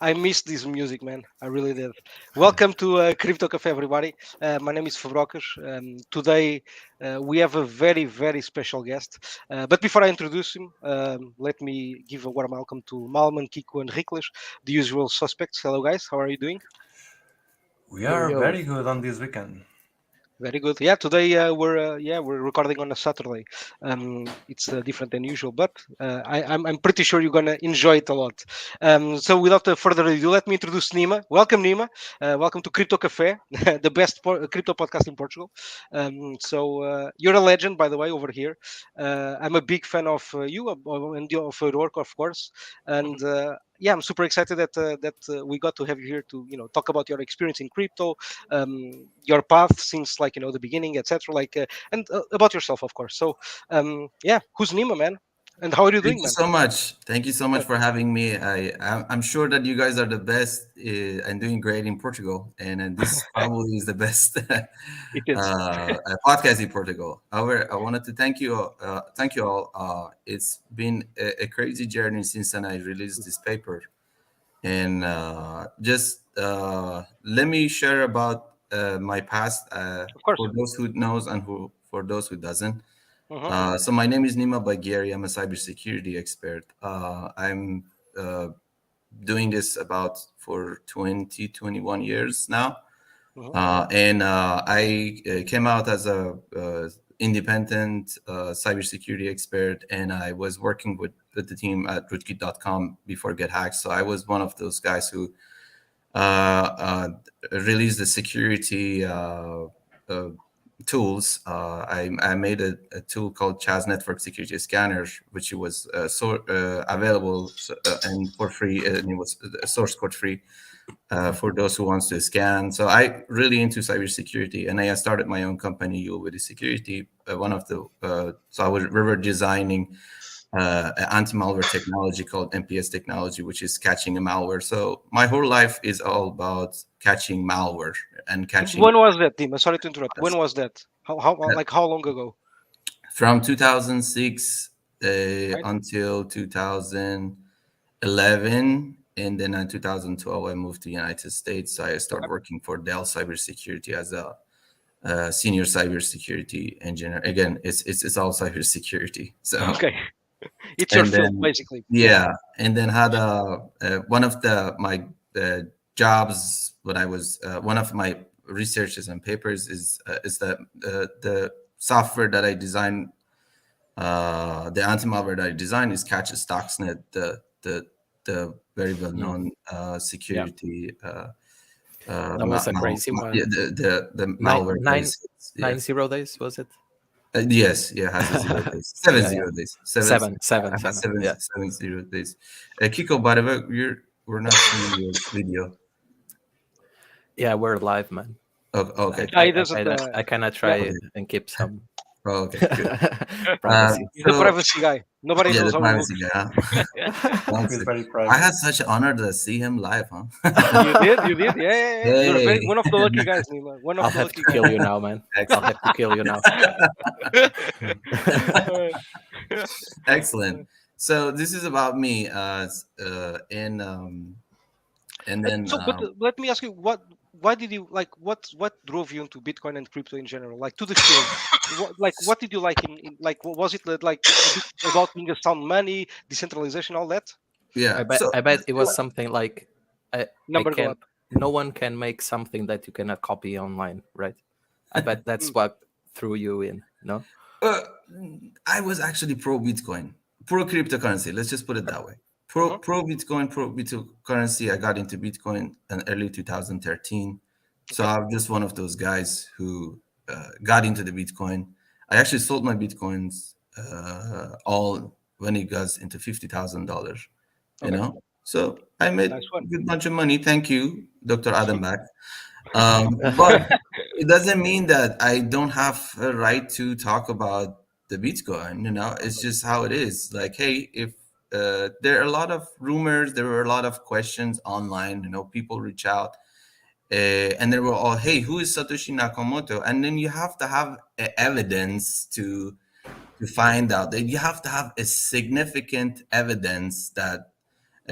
I missed this music, man. I really did. Welcome to Crypto Cafe, everybody. My name is Fabrocas. Today we have a very, very special guest. But before I introduce him, let me give a warm welcome to Malman, Kiko, and Rikles, the usual suspects. Hello, guys. How are you doing? We Yo, are yo. very good on this weekend. Very good. Yeah, today we're recording on a Saturday. It's different than usual, but I'm pretty sure you're gonna enjoy it a lot. So without further ado, let me introduce Nima. Welcome, Nima. Welcome to Crypto Cafe, the best crypto podcast in Portugal. You're a legend, by the way, over here. I'm a big fan of you and of your work, of course, and. Yeah, I'm super excited that we got to have you here to talk about your experience in crypto, your path since the beginning, etc. And about yourself, of course. So yeah, who's Nima, man, and how are you Thank doing, you man? so much. Thank you so much for having me. I'm sure that you guys are the best and doing great in Portugal, and this probably is the best It is. podcast in Portugal. However, I wanted to thank you all. It's been a crazy journey since then I released this paper, and just let me share about my past Of course. for those who knows and who for those who doesn't. Hmm. So my name is Nima Bagheri. I'm a cybersecurity expert. I'm doing this about for 20, 21 years now. Hmm. And I came out as a independent cybersecurity expert, and I was working with the team at rootkit.com before get hacked. So I was one of those guys who released the security uh, tools. I made a tool called Chaz Network Security Scanner, which was available and for free, and it was source code free for those who wants to scan. So I really into cybersecurity, and I started my own company, You with the Security. One of the so I was river designing an anti-malware technology called MPS technology, which is catching a malware. So my whole life is all about catching malware and And catching when was that, Nima? Sorry to interrupt. When was that? How long ago? from 2006 Right. until 2011. And then in 2012, I moved to the United States. So I started Okay. working for Dell Cybersecurity as a senior cybersecurity engineer. Again, it's all cybersecurity. So Okay. It's your and field, then basically. Yeah. yeah, and then had one of my jobs. What I was one of my researches and papers is that the software that I designed, the anti-malware that I designed is catches Stuxnet, the very well Hmm. known Yeah. security That was a crazy yeah, one. the Nine, malware nine, plays. Yeah. 90 days, was it? Yes, yeah, has a 0 days, seven Yeah, yeah. zero days, Seven, seven, has seven. Yeah. 7 0 days. Kiko, by the way, we're not seeing your video. Yeah, we're live, man. Oh, okay, I I doesn't. kind of I kind of Yeah. try okay, and keep some oh, okay, good. privacy. He's a So privacy guy. Nobody yeah, knows the how he looks. privacy guy. Huh? One He's sec. very I private. had such an honor to see him live, huh? You did. You did. Yeah. Yeah. Yeah. You're Hey, one of the lucky guys, Nima. One of I'll the have lucky to guys. kill you now, man. I'll excellent, have to kill you now. excellent. So this is about me, and then Let me ask you, why did you like, what drove you into Bitcoin and crypto in general, like to the field? What did you like was it like a bit about being a sound money, decentralization, all that? yeah. I bet So I bet it was something like I Number go can up. no one can make something that you cannot copy online, right? I bet that's Mm. what threw you in, no? Uh, I was actually pro Bitcoin, pro cryptocurrency. Let's just put it that way. Uh-huh. Pro Bitcoin, pro cryptocurrency. I got into Bitcoin in early 2013. So Okay. I'm just one of those guys who got into the Bitcoin. I actually sold my Bitcoins all when it got into $50,000. You Okay. know, so I made Nice one. a good bunch of money. Thank you, Dr. Adam Back. But it doesn't mean that I don't have a right to talk about the Bitcoin. It's just how it is. Like, hey, if there are a lot of rumors, there were a lot of questions online. People reach out, and they were all, "Hey, who is Satoshi Nakamoto?" And then you have to have evidence to find out. That you have to have a significant evidence that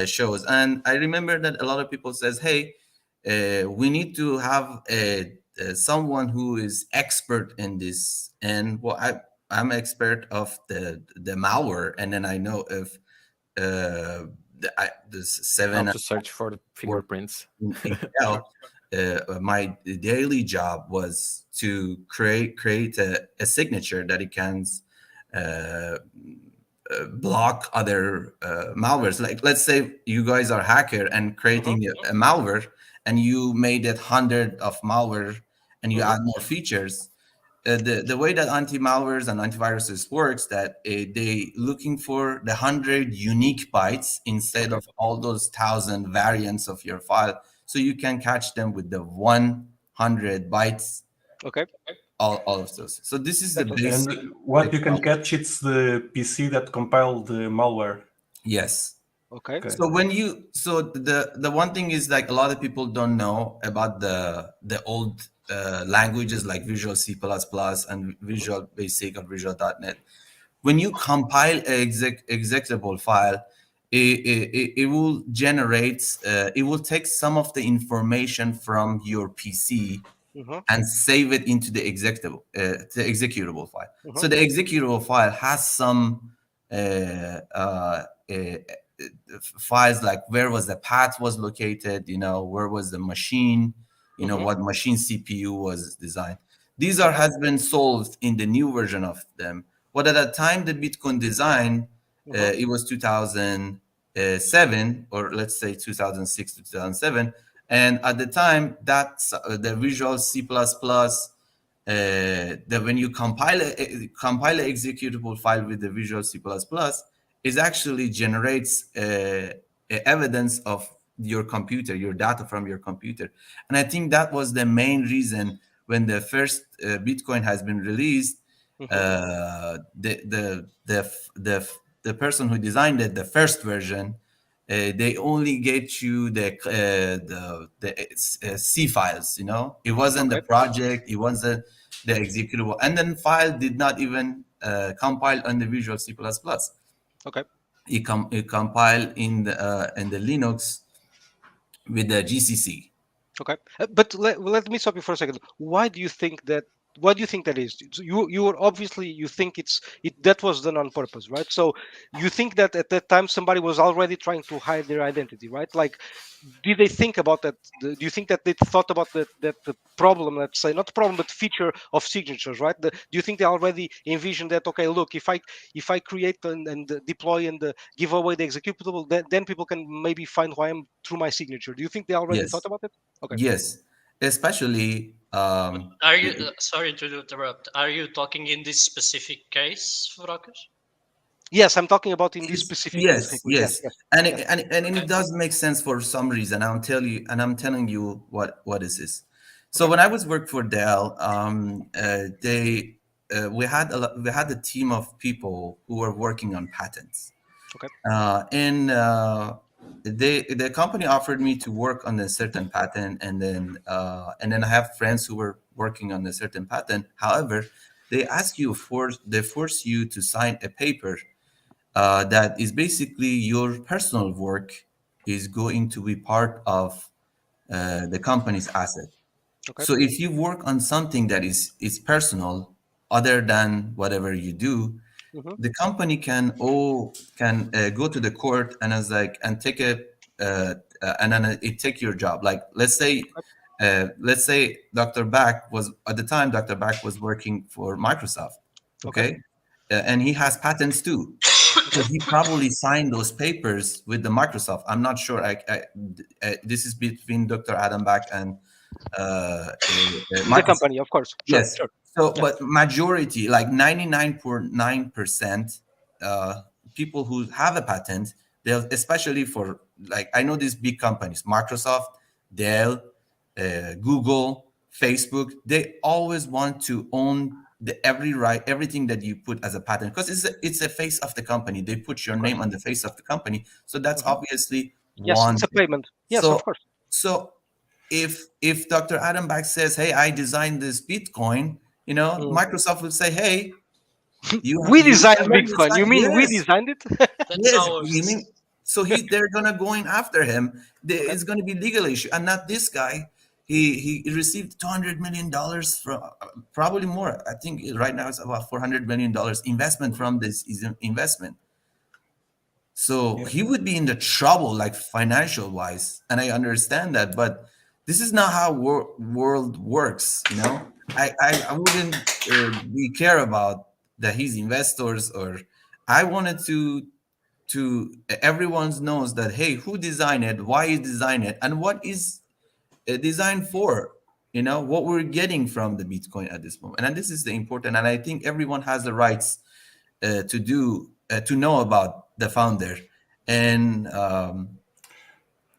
shows. And I remember that a lot of people says, hey, we need to have someone who is expert in this. And well, I'm expert of the malware, and then I know if the How 7 to search for the fingerprints. in Dell, my daily job was to create a signature that it can uh, block other malwares. Like, let's say you guys are hacker and creating a malware, and you made it 100 of malware, and you add more features. The way that anti-malwares and antiviruses works, that they looking for the 100 unique bytes instead of all those 1,000 variants of your file, so you can catch them with the 100 bytes, Okay. all of those. So this is the That's basic. And what you can catch, it's the PC that compiled the malware. Yes. Okay. Okay. So the one thing is, like, a lot of people don't know about the old languages like Visual C++ and Visual Basic or Visual.NET. When you compile an executable file, it will generate, it will take some of the information from your PC and save it into the executable file. So the executable file has some files, like where was the path was located, where was the machine, what machine CPU was designed. These has been solved in the new version of them. But at the time the Bitcoin design, it was 2007, or let's say 2006 to 2007. And at the time, that's the Visual C++, that when you compile an executable file with the Visual C++, it actually generates evidence of your computer, your data from your computer. And I think that was the main reason when the first Bitcoin has been released, the person who designed it, the first version, they only get you the C files. It wasn't the project, it wasn't the executable, and then file did not even compile on the Visual C++. Okay. It compiled in the Linux with the GCC. Okay, but let me stop you for a second. Why do you think that? Why do you think that is? So you were obviously, you think that was done on purpose, right? So you think that at that time somebody was already trying to hide their identity, right? Like, did they think about that? Do you think that they thought about that the problem, let's say, not problem but feature of signatures, right? Do you think they already envisioned that? Okay, look, if I create and deploy and give away the executable, then people can maybe find who I am through my signature. Do you think they already thought about it? Okay. Yes, especially. Are you sorry to interrupt? Are you talking in this specific case, Frokas? Yes, I'm talking about in this specific case. Yes. And it does make sense for some reason. I'm telling you what is this. So when I was working for Dell, we had a team of people who were working on patents. Okay. And the company offered me to work on a certain patent, and then I have friends who were working on a certain patent. However, they force you to sign a paper that is basically your personal work is going to be part of the company's asset. Okay. So if you work on something that is personal, other than whatever you do, the company can go to the court and take and then it take your job. Like, let's say Dr. Back was at the time. Dr. Back was working for Microsoft. Okay. And he has patents too. So he probably signed those papers with the Microsoft. I'm not sure. This is between Dr. Adam Back and the company, of course. Yes. Sure. So, but majority, like 99.9%, people who have a patent, they'll, especially for, like, I know these big companies, Microsoft, Dell, Google, Facebook, they always want to own everything that you put as a patent, because it's a face of the company. They put your name on the face of the company, so that's obviously one. It's a payment. Yes, so, of course. So if Dr. Adam Back says, "Hey, I designed this Bitcoin," Microsoft will say, "Hey, we designed Bitcoin. You mean we designed it?" That's ours. So they're gonna going after him. It's gonna be legal issue, and not this guy. He received $200 million from probably more. I think right now it's about $400 million investment from this investment. So he would be in the trouble, like financial wise, and I understand that. But this is not how world works. I wouldn't be care about that he's investors, or I wanted to everyone knows that, hey, who designed it, why he designed it, and what is designed for, what we're getting from the Bitcoin at this moment. And this is the important, and I think everyone has the rights to know about the founder. And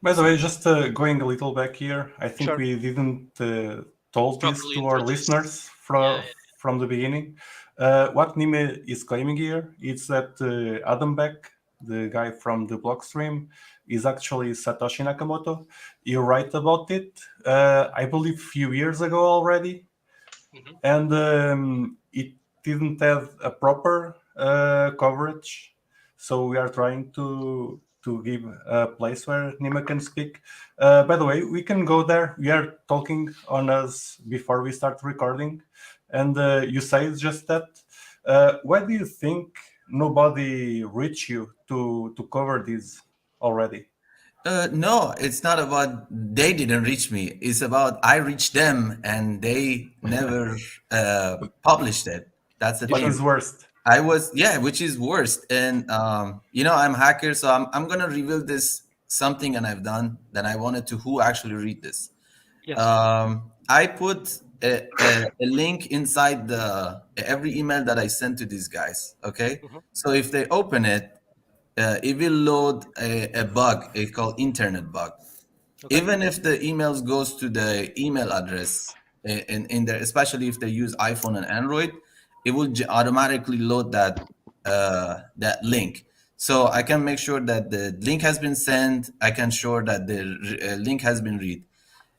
by the way, just going a little back here, I think Sure. we didn't told this Properly to our introduced. listeners from the beginning. What Nima is claiming here is that Adam Beck, the guy from the Blockstream, is actually Satoshi Nakamoto. You're right about it. I believe a few years ago already. Mhm. And it didn't have a proper coverage. So we are trying to give a place where Nima can speak. By the way, we can go there. We are talking on us before we start recording. And you say just that. Why do you think nobody reached you to cover this already? no, it's not about they didn't reach me. It's about I reached them and they never published it. That's the What thing. is worst? Which is worst. And I'm hacker, so I'm gonna reveal this something and I've done. Then I wanted to who actually read this. Yes. I put a link inside every email that I sent to these guys. Okay, so if they open it, it will load a bug. It's called internet bug. Okay. Even if the emails goes to the email address in there, especially if they use iPhone and Android, it will automatically load that link. So I can make sure that the link has been sent. I can sure that the link has been read.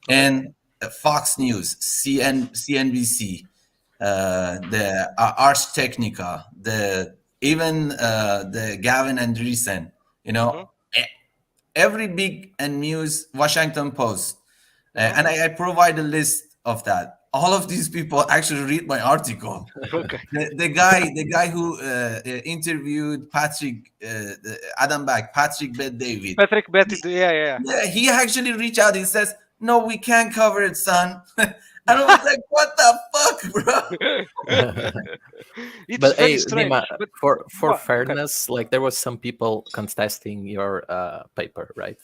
And Fox News, CNBC, the Ars Technica, even the Gavin Andresen, every big and news, Washington Post, and I provide a list of that. All of these people actually read my article. Okay. The guy who interviewed Adam Back, Patrick Bet David. Patrick Betty, yeah. Yeah, he actually reached out. He says, "No, we can't cover it, son." And I was like, "What the fuck, bro?" It's But very hey, strange. Nima, but for Well, okay. fairness, like there was some people contesting your paper, right?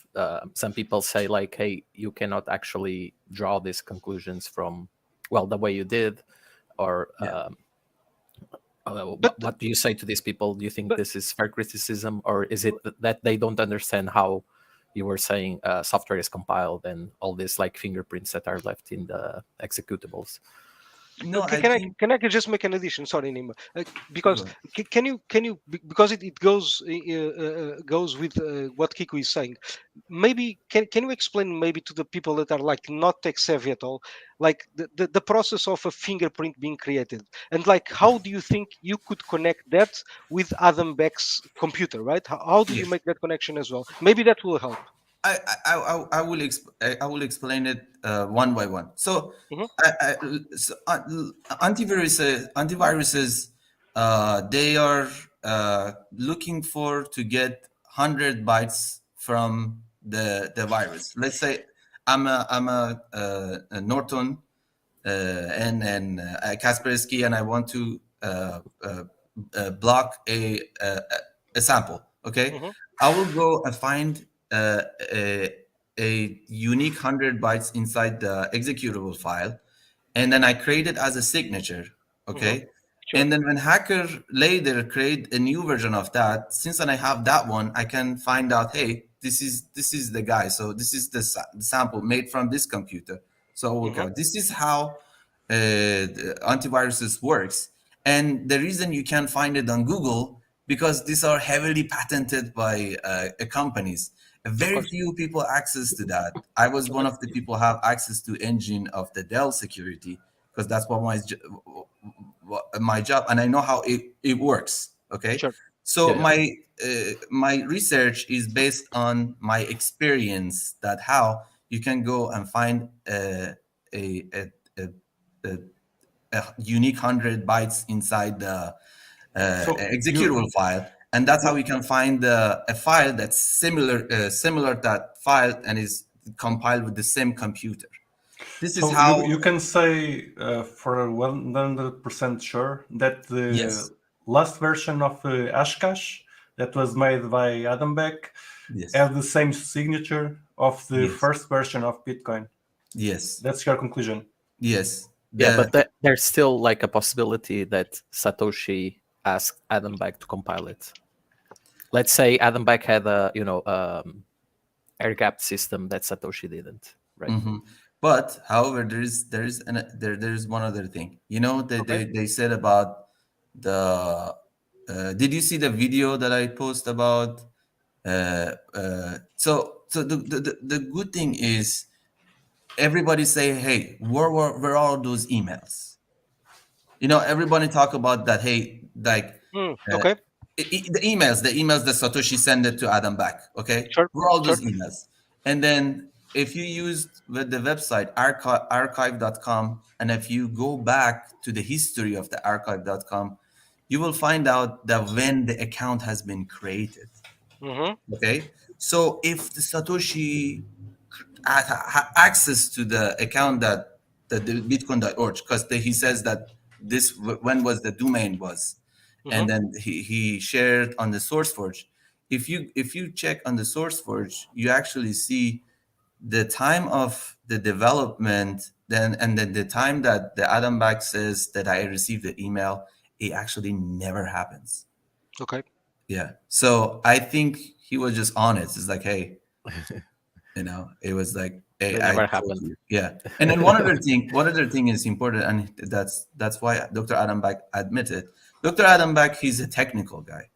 Some people say like, hey, you cannot actually draw these conclusions from the way you did, or what do you say to these people? Do you think this is fair criticism, or is it that they don't understand how you were saying software is compiled and all these like fingerprints that are left in the executables? No, Can I just make an addition? Sorry, Nima, because Go can you because it goes with what Kiko is saying. Maybe can you explain maybe to the people that are like not tech savvy at all, like the process of a fingerprint being created, and like how do you think you could connect that with Adam Beck's computer, right? How do you make that connection as well? Maybe that will help. I will explain it one by one. So, antiviruses, they are looking for to get 100 bytes from the virus. Let's say I'm a Norton and Kaspersky, and I want to block a sample. Okay, I will go and find a unique 100 bytes inside the executable file, and then I create it as a signature. Okay. Sure. And then when hacker later create a new version of that, since I have that one, I can find out, hey, this is the guy. So this is the sample made from this computer. So okay, this is how the antiviruses works. And the reason you can't find it on Google, because these are heavily patented by companies. Very few people access to that. I was one of the people have access to engine of the Dell security, because that's what my job, and I know how it works. Okay. Sure. So Yeah. my research is based on my experience, that how you can go and find a, a, a, a, a unique 100 bytes inside the So executable file, and that's how we can find a file that's similar to that file and is compiled with the same computer. This is So how. you can say for 100% sure that the Yes. last version of Hashcash that was made by Adam Beck Yes. have the same signature of the Yes. first version of Bitcoin. Yes. That's your conclusion. Yes. Yeah, but there's still like a possibility that Satoshi asked Adam Beck to compile it. Let's say Adam Beck had a air gapped system that Satoshi didn't, right? Mhm. But however, there's one other thing. They said about the. Did you see the video that I post about? So the good thing is, everybody say, hey, where are all those emails? Everybody talk about that. Hey, like Okay. the emails that Satoshi sent it to Adam Back. Okay, Sure. where are all Sure. those emails? And then if you used the website archive.com, and if you go back to the history of the archive.com, you will find out that when the account has been created. Mm-hmm. Okay, so if the Satoshi access to the account that the bitcoin.org, because he says that when was the domain was, Mm-hmm. and then he shared on the SourceForge. If you check on the SourceForge, you actually see the time of the development, then the time that the Adam Back says that I received the email, it actually never happens. Okay. Yeah, so I think he was just honest. It's like, hey, it was like, hey, It I never told happened. you. Yeah. And then one other thing is important, and that's why Dr. Adam Back admitted. Dr. Adam Back, he's a technical guy.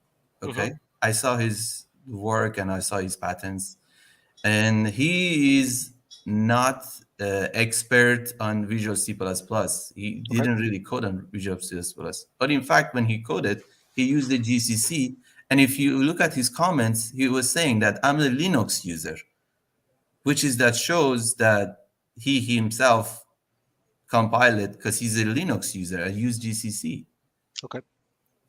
Okay. Mm-hmm. I saw his work and I saw his patents, and he is not expert on Visual C++. He Okay. didn't really code on Visual C++. But in fact, when he coded, he used the GCC. And if you look at his comments, he was saying that I'm a Linux user, which is that shows that he himself compiled it because he's a Linux user. I use GCC. Okay.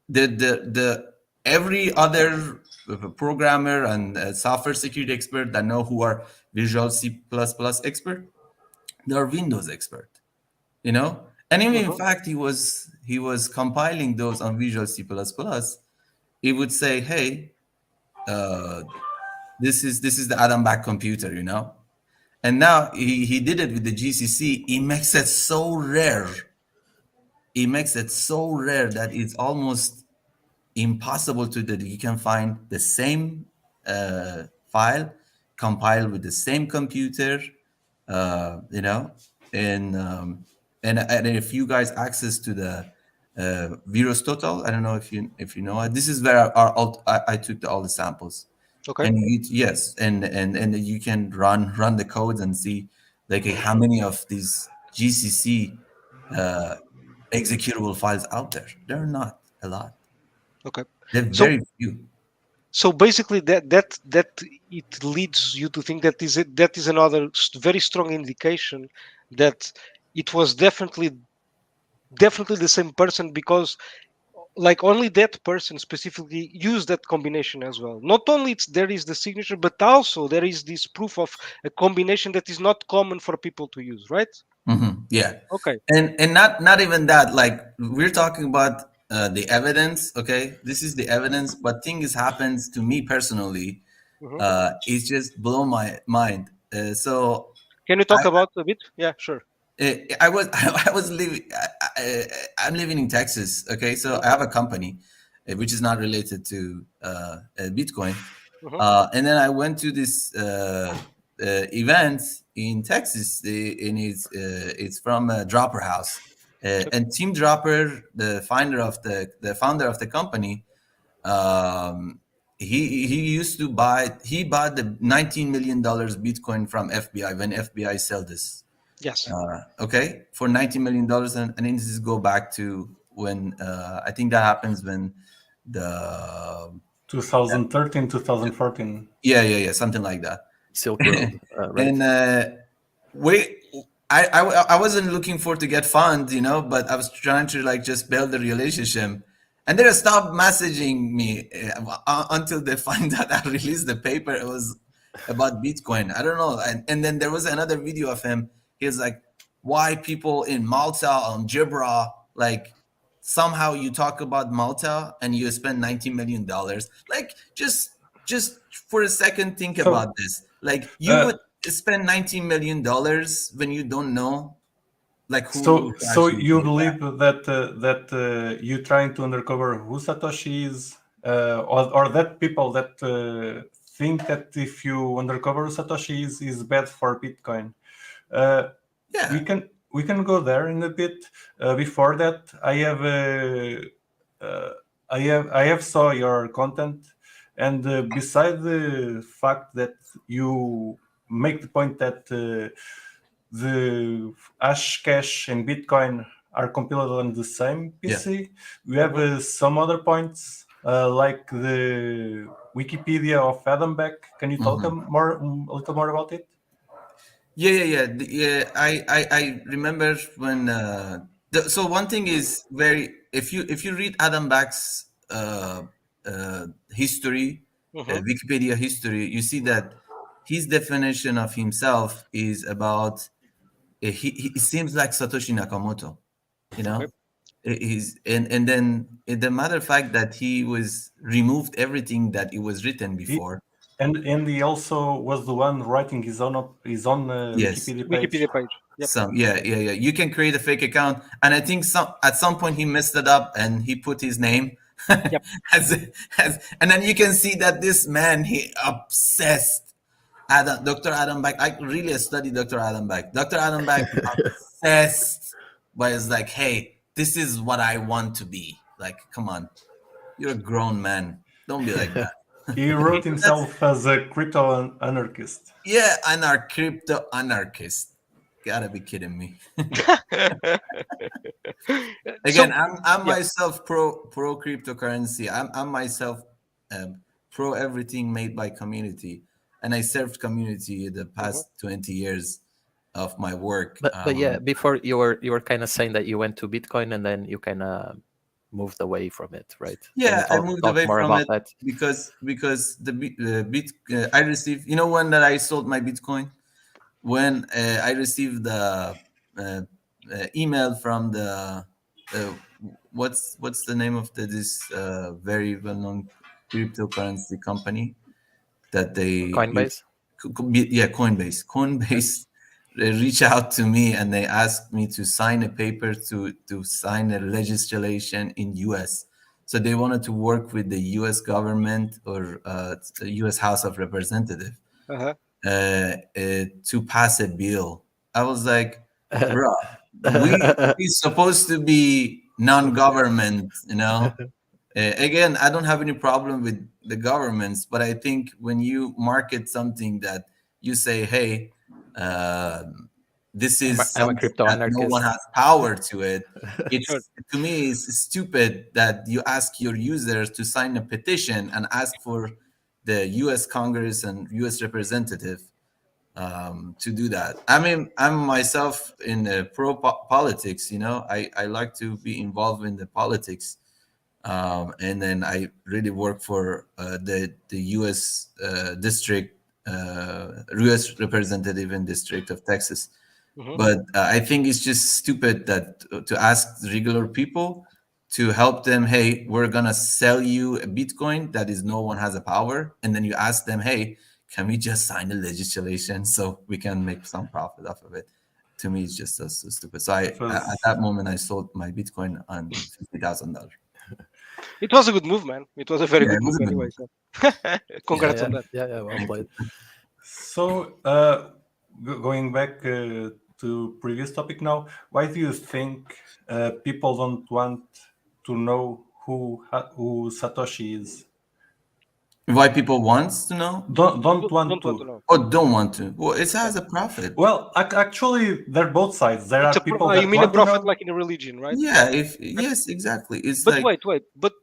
The every other programmer and software security expert that know who are Visual C++ expert, they are Windows expert. And even in Mm-hmm. fact, he was compiling those on Visual C++. He would say, hey, this is the Adam Back computer. And now he did it with the GCC. He makes it so rare. He makes it so rare that it's almost impossible that you can find the same file compiled with the same computer, you know, and if you guys access to the Virus Total, I don't know if you know it. This is where I took all the samples. Okay. And yes, and you can run the codes and see like how many of these GCC executable files out there. There are not a lot. Okay. They're So very few. so basically that it leads you to think that is another very strong indication that it was definitely the same person, because like only that person specifically used that combination as well. Not only there is the signature, but also there is this proof of a combination that is not common for people to use, right? Yeah, Okay. and not even that. Like we're talking about the evidence. Okay, this is the evidence, but things happens to me personally. Mhm. It's just blow my mind. So Can you talk about a bit? Yeah, sure. I was I was living I'm living in Texas. Okay, so I have a company which is not related to Bitcoin, Mhm. and then I went to this event in Texas, and it's from Dropper House, and Tim Dropper, the founder of the company. He used to bought the $19 million Bitcoin from FBI when FBI sold this. Yes. Okay, for $19 million, and this go back to when I think that happens when the 2013, 2014. yeah, something like that. Silk Road, right? And I wasn't looking for to get funds, but I was trying to like just build a relationship. And they stopped messaging me until they find out I released the paper. It was about Bitcoin. I don't know. And then there was another video of him. He was like, why people in Malta on Gibra, like somehow you talk about Malta and you spend $19 million. Like just for a second, think about this. Like you would spend $19 million when you don't know like who. So you believe that you trying to uncover who Satoshi is, or that people that think that if you undercover who Satoshi is bad for Bitcoin. Yeah. We can go there in a bit. Before that, I have saw your content, and beside the fact that you make the point that the Hashcash and Bitcoin are compiled on the same PC, we have some other points like the Wikipedia of Adam Beck. Can you talk a little more about it? Yeah. I remember when. So one thing is if you read Adam Back's history, Wikipedia history, you see that his definition of himself is about. He seems like Satoshi Nakamoto, He's and then the matter of fact that he was removed everything that it was written before. And he also was the one writing his own Yes. Wikipedia page. Yep. Yeah. You can create a fake account, and I think at some point he messed it up and he put his name. Yep. And then you can see that this man, he obsessed. Dr. Adam Back. I really studied Dr. Adam Back. Dr. Adam Back obsessed, but it's like, hey, this is what I want to be. Like, come on, you're a grown man. Don't be like that. He wrote himself as a crypto anarchist. Yeah, crypto anarchist. Gotta be kidding me. Again, I'm myself pro cryptocurrency. I'm myself pro everything made by community, and I served community the past 20 years of my work. But yeah, before you were kind of saying that you went to Bitcoin and then you kind of moved away from it, right? Yeah, I moved away from it because I received. When that I sold my Bitcoin, when I received the email from the what's the name of this very well-known cryptocurrency company that they Coinbase. Coinbase. Coinbase reach out to me and they asked me to sign a paper to sign a legislation in US. So they wanted to work with the US government or the US House of Representatives to pass a bill. I was like, bro, we're supposed to be non-government, Again, I don't have any problem with the governments, but I think when you market something that you say, hey, this is something that no one has power to it. To me, it's stupid that you ask your users to sign a petition and ask for the U.S. Congress and U.S. representative to do that. I mean, I'm myself in pro politics. I like to be involved in the politics, and then I really work for the U.S. district. U.S. representative in District of Texas, but I think it's just stupid that to ask regular people to help them. Hey, we're gonna sell you a Bitcoin that is no one has a power, and then you ask them, hey, can we just sign the legislation so we can make some profit off of it? To me, it's just so stupid. So at that moment, I sold my Bitcoin on $50,000. It was a good move, man. It was a very good move anyway. So. Congrats on that. Yeah, well played. So, going back to previous topic now, why do you think people don't want to know who Satoshi is? Why people wants to know? Don't want to know. Oh, don't want to. Well, it has a profit. Well, actually, they're both sides. There are people you mean a profit like in a religion, right? Yeah. Yes, exactly. It's but wait. But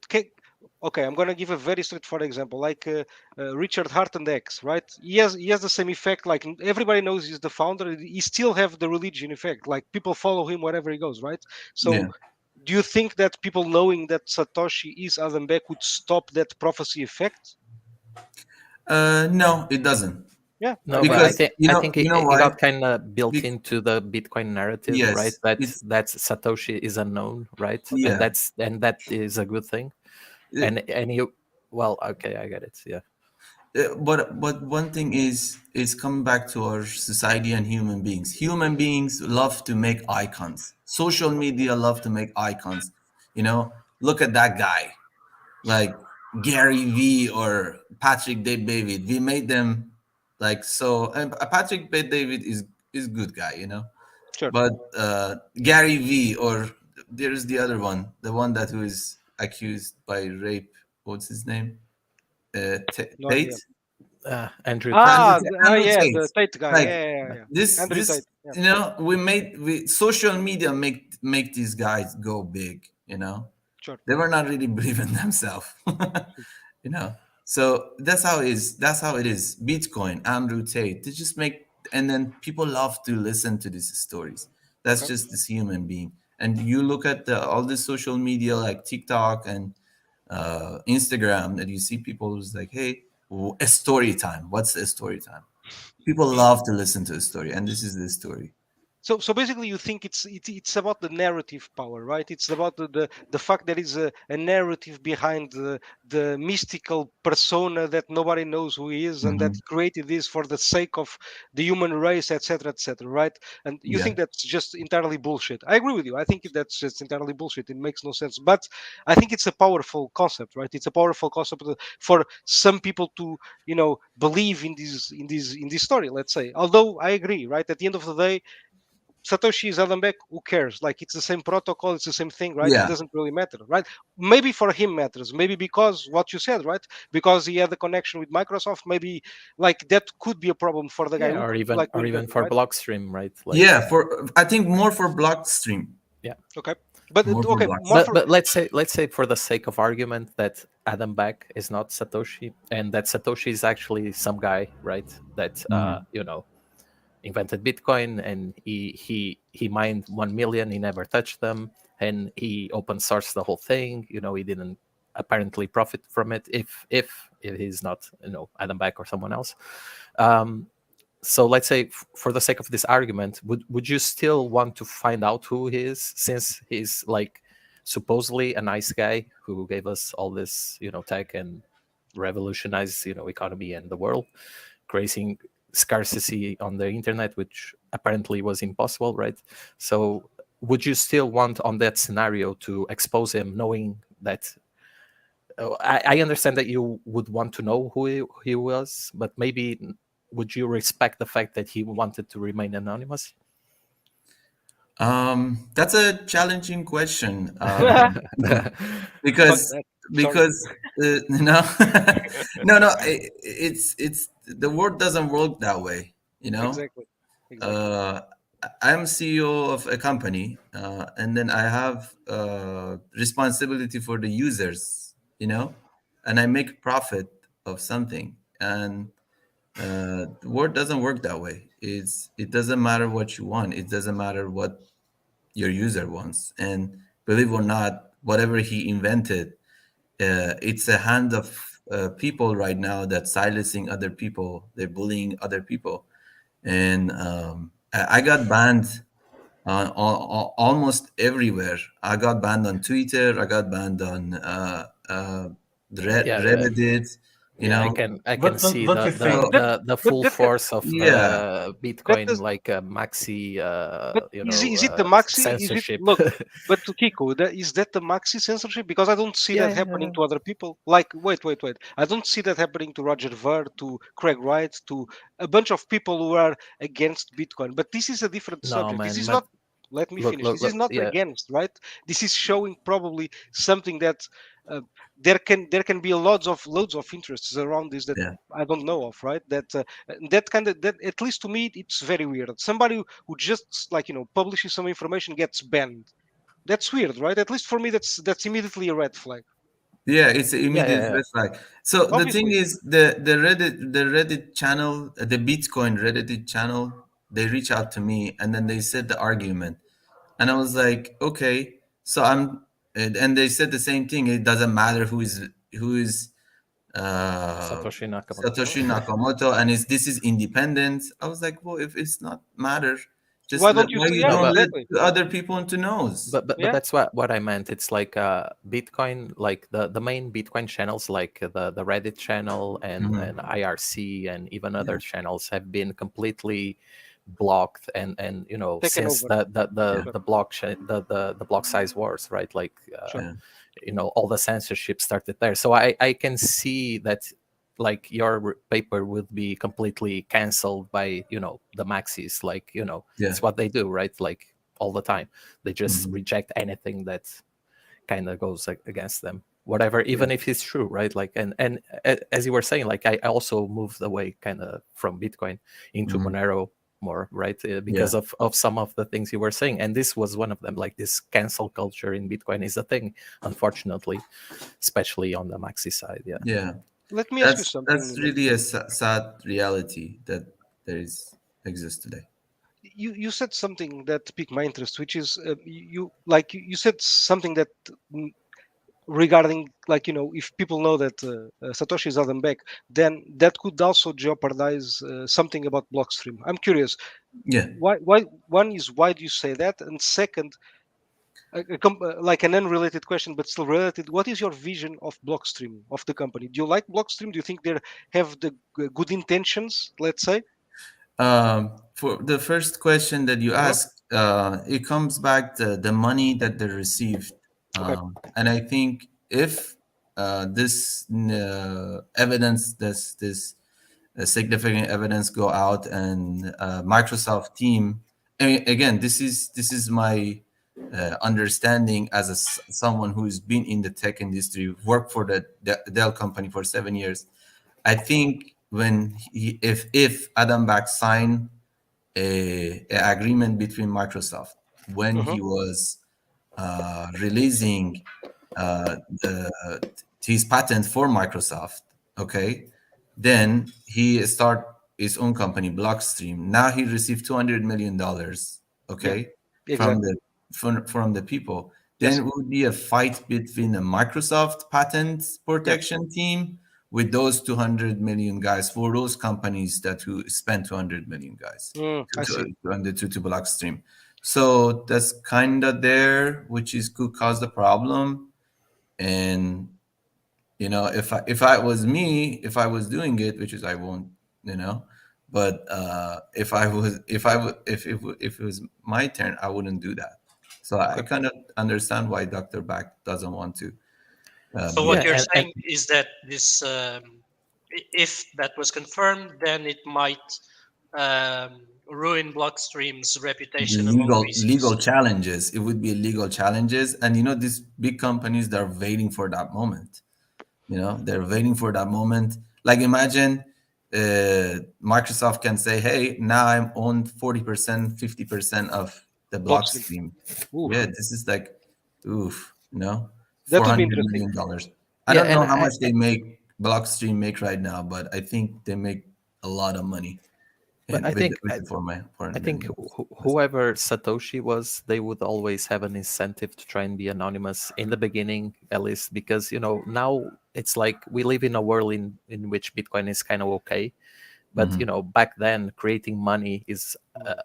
okay, I'm gonna give a very straightforward example, like Richard Harton X, right? He has the same effect. Like everybody knows he's the founder. He still have the religion effect. Like people follow him wherever he goes, right? So, Yeah. do you think that people knowing that Satoshi is Adam Beck would stop that prophecy effect? No, it doesn't. Yeah, I No, agree. but I Because think you I know think you it, know it why? got kind of built Be- into the Bitcoin narrative, right? yes, That it's that Satoshi is unknown, right? Okay. yeah. And that is a good thing. Uh, And you, well, okay, I get it. Yeah. but one thing is coming back to our society and human beings. Human beings love to make icons. Social media love to make icons. You know, look at that guy, like Gary V or Patrick Bet David. We made them like so. And Patrick Bet David is good guy, you know. Sure. But Gary V or there's the other one, the one that who is accused by rape. What's his name? No Tate. idea. Andrew Tate. Ah, Andrew yeah, Tate. the Tate guy. Like Yeah. this, Andrew this Tate. Yeah. you know, we social media make these guys go big. You know, Sure. they were not really believing themselves. You know, so that's how it is. That's how it is. Bitcoin, Andrew Tate. They just make, and then people love to listen to these stories. That's Okay. just this human being. And you look at all this social media like TikTok and Instagram, that you see people who's like, hey, a story time. What's a story time? People love to listen to a story, and this is the story. So basically, you think it's about the narrative power, right? It's about the fact that is a narrative behind the mystical persona that nobody knows who he is, and that Hmm. he created this for the sake of the human race, etc., right? And you Yeah, think that's just entirely bullshit. I agree with you. I think that's just entirely bullshit. It makes no sense. But I think it's a powerful concept, right? It's a powerful concept for some people to, believe in this story. Let's say. Although I agree, right? At the end of the day, Satoshi is Adam Beck, who cares? Like it's the same protocol, it's the same thing, right? It yeah, doesn't really matter, right? Maybe for him matters, maybe because what you said, right? Because he had a connection with Microsoft, maybe like that could be a problem for the guy Yeah, who or could even like win better, for right? Blockstream, right? Like, yeah. For I think more for Blockstream, yeah. Okay, but more for okay, more Blockstream. for But let's say for the sake of argument that Adam Back is not Satoshi, and that Satoshi is actually some guy, right? That Mhm. invented Bitcoin, and he mined 1 million. He never touched them, and he open sourced the whole thing. He didn't apparently profit from it. If he's not, Adam Back or someone else. So let's say, for the sake of this argument, would you still want to find out who he is, since he's like supposedly a nice guy who gave us all this tech and revolutionized economy and the world, creating scarcity on the internet, which apparently was impossible, right? So would you still want, on that scenario, to expose him, knowing that I understand that you would want to know who he was, but maybe would you respect the fact that he wanted to remain anonymous? That's a challenging question, fuck because that. Sorry. because no, no, it's the world doesn't work that way, you know. Exactly. Exactly. uh, I'm CEO of a company, and then I have responsibility for the users, you know, and I make profit of something. And the world doesn't work that way. It doesn't matter what you want. It doesn't matter what your user wants. And believe it or not, whatever he invented, it's a hand of people right now that's silencing other people. They're bullying other people, and I got banned almost everywhere. I got banned on Twitter. I got banned on Yeah, Reddit. You yeah, I know, can see Don't you the But think? that, full but that, force of yeah, that Bitcoin, does. like maxi, But is it the maxi? Is it censorship. look? But to Kiko, is that the maxi censorship? Because I don't see Yeah, that yeah, happening yeah. to other people. Like, wait. I don't see that happening to Roger Ver, to Craig Wright, to a bunch of people who are against Bitcoin. But this is a different No, subject. This man, is but not. Let me look, finish. look, This is look. not Yeah, against, right? This is showing probably something that uh, there can be loads of interests around this that yeah. I don't know of, right? That at least to me it's very weird. Somebody who just like publishes some information gets banned. That's weird, right? At least for me, that's immediately a red flag. Yeah, it's an Yeah, immediate yeah, red flag. So the thing Obviously. is, the Reddit channel, the Bitcoin Reddit channel, they reach out to me and then they said the argument, and I was like, okay. So and they said the same thing. It doesn't matter who is Satoshi Satoshi Nakamoto. Nakamoto, and this is independent. I was like, well, if it's not matter, Why just don't you why say? you Yeah, No, don't but let exactly. other people to knows? but Yeah. that's what I meant. It's like Bitcoin, like the main Bitcoin channels, like the Reddit channel and IRC and even other channels have been completely blocked and Taken since over. the blockchain the block size wars, right? Like Sure. all the censorship started there. So I can see that like your paper would be completely canceled by the maxis, like Yeah. it's what they do, right? Like all the time they just Mhm. reject anything that kind of goes against them, whatever, Yeah. even if it's true, right? Like and as you were saying, like I also moved away kind of from Bitcoin into Mhm. Monero more, right? Because Yeah. of some of the things you were saying, and this was one of them. Like this cancel culture in Bitcoin is a thing, unfortunately, especially on the maxi side. Yeah. Yeah. Let me ask you something, That's Nima. really a sad reality that exists today. You said something that piqued my interest, which is you said something that mm, regarding if people know that Satoshi is holding back, then that could also jeopardize something about Blockstream. I'm curious. Yeah. Why? One is why do you say that, and second, like an unrelated question but still related. What is your vision of Blockstream, of the company? Do you like Blockstream? Do you think they have the good intentions? Let's say. For the first question that you Uh-huh. asked, it comes back to the money that they received. Okay. And I think if this evidence, this significant evidence go out and Microsoft team, again, this is my understanding as someone who's been in the tech industry, worked for the Dell company for 7 years. I think if Adam Back signed a agreement between Microsoft when Uh-huh. he was releasing his patent for Microsoft, okay, then he start his own company, Blockstream. Now he received $200 million, Yeah. okay, from Exactly. the people. Then Yes. it would be a fight between the Microsoft patent Yeah. protection team with those 200 million guys, for those companies that who spend 200 million guys I see. to Blockstream. So that's kind of there, which is could cause the problem. And if I was me, if I was doing it, which is I won't, but if it was my turn, I wouldn't do that. So I Okay. kind of understand why Dr. Back doesn't want to So be what Yeah, you're and saying is that this, if that was confirmed, then it might ruin Blockstream's reputation among legal VCs. challenges. It would be legal challenges, and these big companies, they're waiting for that moment. They're waiting for that moment. Like imagine Microsoft can say, hey, now I'm own 40%, 50% of the block Blockstream. stream. Oof. Yeah, this is like, oof, That would be 400 interesting. million dollars. I yeah, don't know and how much they make Blockstream make right now, but I think they make a lot of money, but and with the I 400 think million. whoever Satoshi was, they would always have an incentive to try and be anonymous in the beginning, at least, because now it's like we live in a world in which Bitcoin is kind of okay, but Mhm. back then creating money is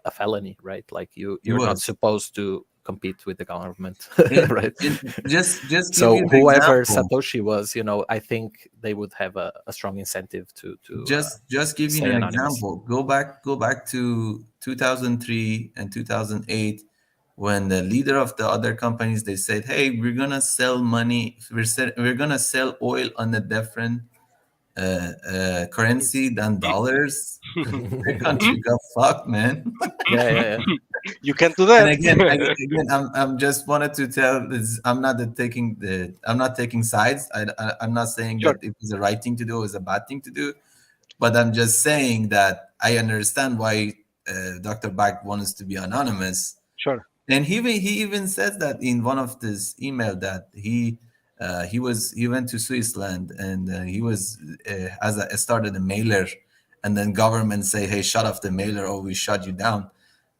a felony, right? Like It you're not was. supposed to compete with the government, And, right? and just give you So an whoever example. Satoshi was, I think they would have a strong incentive to Just give you stay an anonymous. example. Go back to 2003 and 2008, when the leader of the other companies, they said, hey, we're gonna sell money, we're gonna sell oil on a different currency than dollars. Their country got fucked, man. Yeah, yeah, yeah. You can't do And that. again, I'm just wanted to tell this. I'm not taking sides. I'm not saying Sure. that it was the right thing to do or it was a bad thing to do, but I'm just saying that I understand why Dr. Back wants to be anonymous. Sure. And he even says that in one of this email that he He went to Switzerland, and started a mailer, and then government say, hey, shut off the mailer or we shut you down.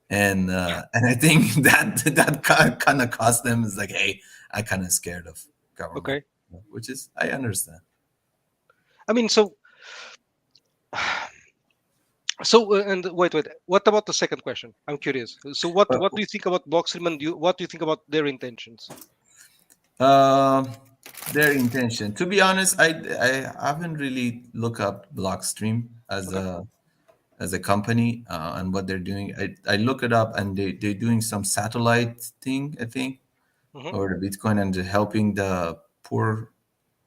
And I think that kind of cost them is like, hey, I kind of scared of government, Okay. which is, I understand. I mean, so and wait. What about the second question? I'm curious. So what Uh, do you think about Blockstream, and what do you think about their intentions? Their intention, to be honest, I haven't really looked up Blockstream Okay. as a company, and what they're doing. I look it up, and they're doing some satellite thing, I think, Hmm. or the Bitcoin, and they're helping the poor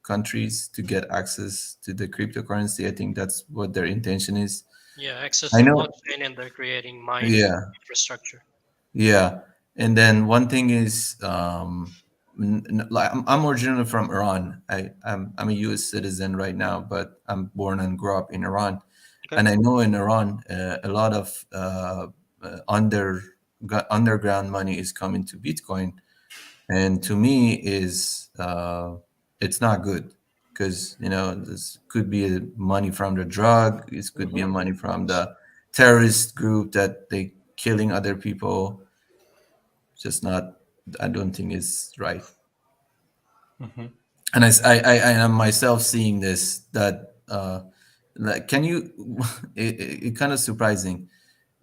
countries to get access to the cryptocurrency. I think that's what their intention is. Yeah, access I to know. blockchain, and they're creating mining Yeah, infrastructure. yeah. And then one thing is, like I'm originally from Iran. I'm a U.S. citizen right now, but I'm born and grew up in Iran. Okay. And I know in Iran, a lot of underground money is coming to Bitcoin, and to me is it's not good, because this could be money from the drug, it could be Hmm. money from the terrorist group that they killing other people. Just not, I don't think it's right. Mhm. And I am myself seeing this, that like, can you it kind of surprising.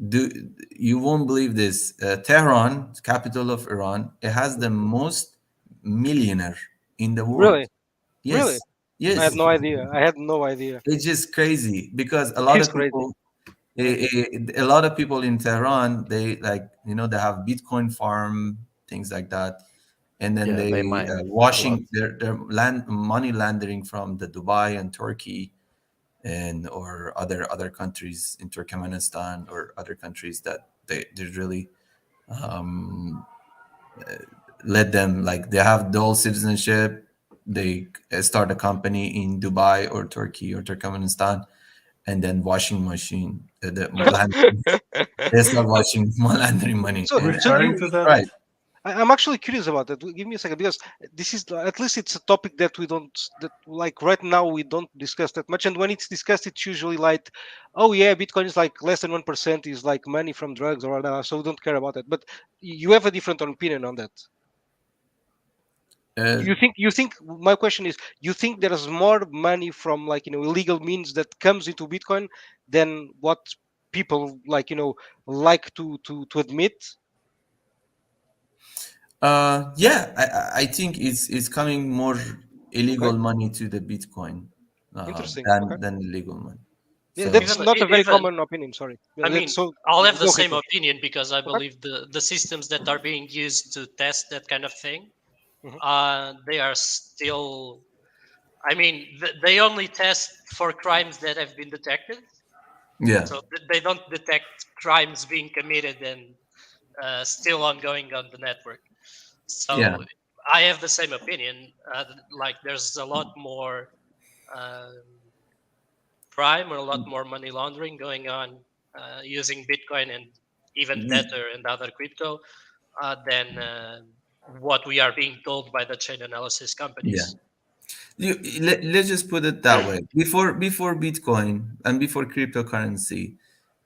Do You won't believe this, Tehran, capital of Iran, it has the most millionaire in the world. Really, really, Yes, I had yes. no idea. I had no idea. It's just crazy, because a It lot is of crazy. people, Yeah. a lot of people in Tehran, they, like, they have Bitcoin farm, things like that, and then Yeah, they they mine a lot. washing their land money laundering from the Dubai and Turkey, and or other countries in Turkmenistan, or other countries that they really um, let them, like, they have dual citizenship. They start a company in Dubai or Turkey or Turkmenistan, and then washing machine, they start washing laundering money, so, and so Referring you, to that, right. I'm actually curious about that. Give me a second, because this is, at least it's a topic that we don't, that like right now we don't discuss that much. And when it's discussed, it's usually like, oh yeah, Bitcoin is like less than 1% is like money from drugs or whatever, so we don't care about it. But you have a different opinion on that. Uh, You think my question is, you think there is more money from, like, illegal means that comes into Bitcoin than what people, like, like to admit? yeah, I think it's coming more Okay, illegal money to the Bitcoin, interesting. Okay. than legal money. Yeah, So that's Even not a very even common opinion. Sorry. Yeah, I that's mean, so. I'll have the Go ahead. same opinion, because I Okay. believe the systems that are being used to test that kind of thing, Mhm. they are still. I mean, they only test for crimes that have been detected, yeah, so they don't detect crimes being committed and still ongoing on the network. yeah, So I have the same opinion. Like, there's a lot more um, crime, or a lot more money laundering going on using Bitcoin and even Tether and other crypto than what we are being told by the chain analysis yeah. companies. Let's just put it that way. Before Bitcoin and before cryptocurrency,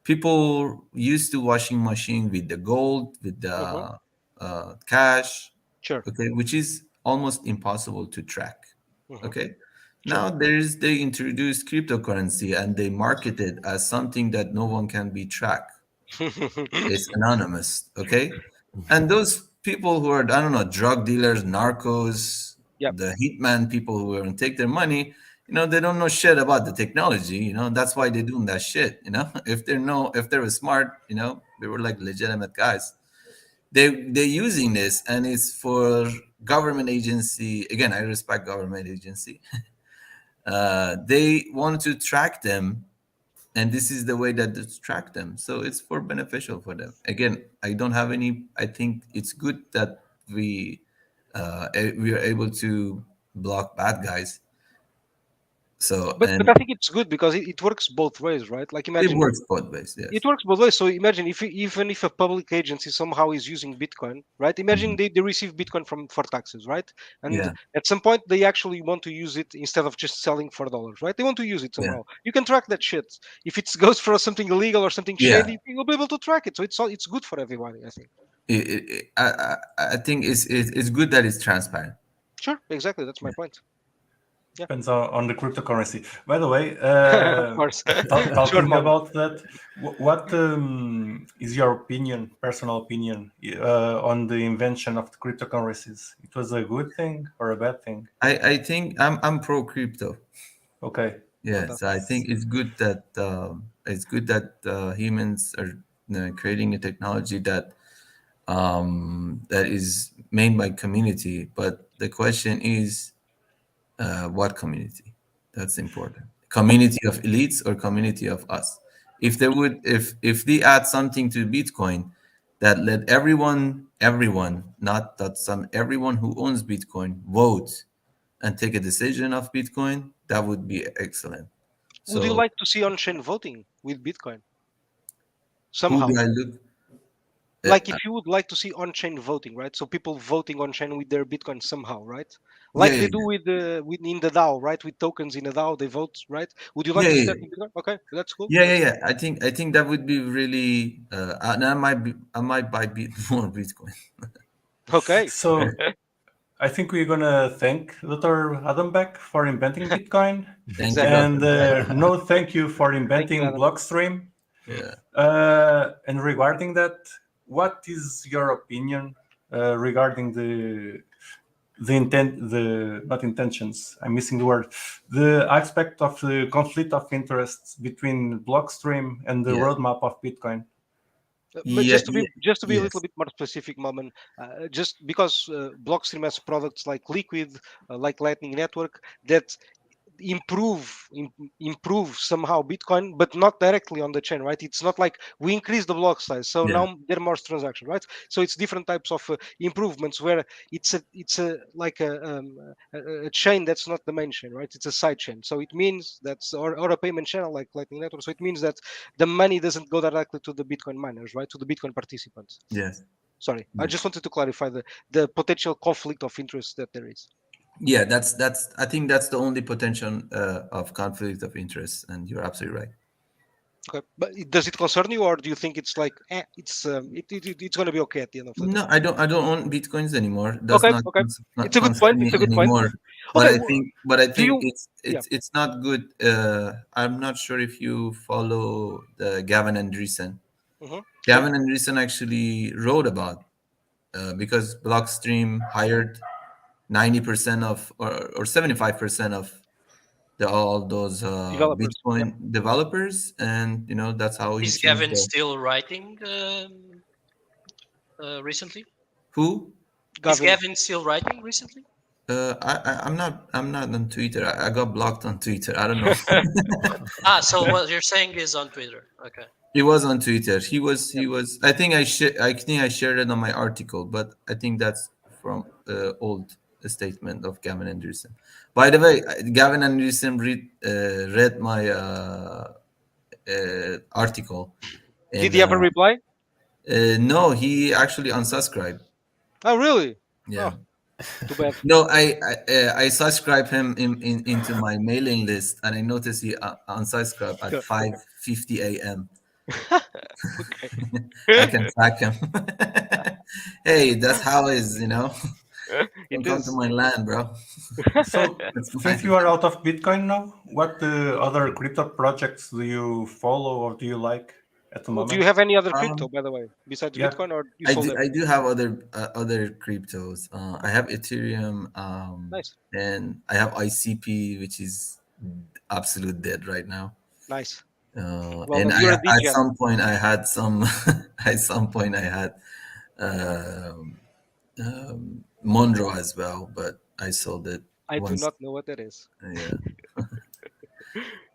people used to washing machine with the gold, with Mhm. the cash, Sure. okay, which is almost impossible to track. Mhm. Okay, Sure. now they introduced cryptocurrency, and they market it as something that no one can be tracked. It's anonymous, okay? And those people who are, I don't know, drug dealers, narcos, Yep. the hitman people who are going to take their money, they don't know shit about the technology, that's Yep. why they're doing that shit, if they were smart, they were like legitimate guys. They're using this, and it's for government agency. Again, I respect government agency. They want to track them, and this is the way that they track them, so it's for beneficial for them. Again, I think it's good that we are able to block bad guys. So But and I think it's good because it works both ways, right? Like it imagine works both ways. Yes. it works both ways. So imagine if even if a public agency somehow is using Bitcoin, right? Imagine they receive Bitcoin for taxes, right? And Yeah. at some point they actually want to use it instead of just selling for dollars, right? They want to use it Yeah. somehow. You can track that shit. If it goes for something illegal or something Yeah. shady, you'll be able to track it. So it's good for everybody, I think. I think it's good that it's transparent. Sure, exactly. That's my point. Depends on the cryptocurrency. By the way, Of course. Sure, talking Mom. about that, what is your opinion, personal opinion, on the invention of the cryptocurrencies? It was a good thing or a bad thing? I think I'm pro crypto. Okay. Yes, I think it's good that humans are creating a technology that that is made by community. But the question is, what community? That's important. Community of elites or community of us? If they would, if they add something to Bitcoin that let everyone, not that some, everyone who owns Bitcoin vote and take a decision of Bitcoin, that would be excellent. Would you So like to see on-chain voting with Bitcoin? who Somehow. do I look? Like if you would like to see on-chain voting, right? So people voting on-chain with their Bitcoin somehow, right? Yeah, Like yeah, they do with in the DAO, right? With tokens in the DAO, they vote, right? Would you like yeah, to see yeah, that in Bitcoin? Okay, that's cool. yeah, yeah, yeah. I think that would be really. And I might buy more Bitcoin. Okay. So I think we're gonna thank Dr. Adambeck for inventing Bitcoin, Thank you, Exactly. Doctor. and no, thank you for Thank you, inventing Adam. Blockstream. Yeah. And regarding that, what is your opinion regarding the intent, the not intentions? I'm missing the word. The aspect of the conflict of interests between Blockstream and the Yeah. roadmap of Bitcoin. But Yeah, just to be a yes. little bit more specific, Maman, just because Blockstream has products like Liquid, like Lightning Network, that improve somehow Bitcoin, but not directly on the chain, right? It's not like we increase the block size, so Yeah. now there are more transactions, right? So it's different types of improvements where it's a like a chain that's not the main chain, right? It's a side chain. So it means that's or a payment channel like Lightning Network. So it means that the money doesn't go directly to the Bitcoin miners, right? To the Bitcoin participants. Yes. Sorry, I Yeah. just wanted to clarify the potential conflict of interest that there is. Yeah, that's I think that's the only potential of conflict of interest, and you're absolutely right. Okay, but does it concern you, or do you think it's like it's going to be okay at the end of the day? No, I don't own Bitcoins anymore. Does Okay, not okay, not it's a good concern point. me It's a good point. anymore. Okay, But I do think you? Yeah. it's not good. I'm not sure if you follow the Gavin Andresen. Mhm. Gavin Andresen actually wrote about because Blockstream hired 90% of or 75% of all those Developers. Yeah. Bitcoin developers, and that's how he Is changed Gavin the still writing recently? who. Is Gavin. Gavin still writing recently? I'm not on Twitter. I got blocked on Twitter. I don't know. So what you're saying is on Twitter. Okay. He was on Twitter. He was. Yeah. He was. I think I shared it on my article, but I think that's from old statement of Gavin Anderson. By the way, Gavin Anderson read my article, Did and he ever reply? no, he actually unsubscribed. Oh, really? Yeah. Oh, too bad. No, I subscribe him into my mailing list, and I noticed he unsubscribed at 5:50 a.m. Okay. I can track him. Hey, that's how it is, It Don't come to is. my land, bro. So, That's since fine. you are out of Bitcoin now, what other crypto projects do you follow or do you like at the Well, do you moment? have any other Um, crypto, by the way, besides Yeah. Bitcoin, or you sold I do everything? have other cryptos. I have Ethereum, Nice, and I have ICP, which is absolute dead right now. nice. Well, And then you're a at degen. some point I had some at some point I had um, Monroe as well, but I sold it I do once. not know what that is. Yeah.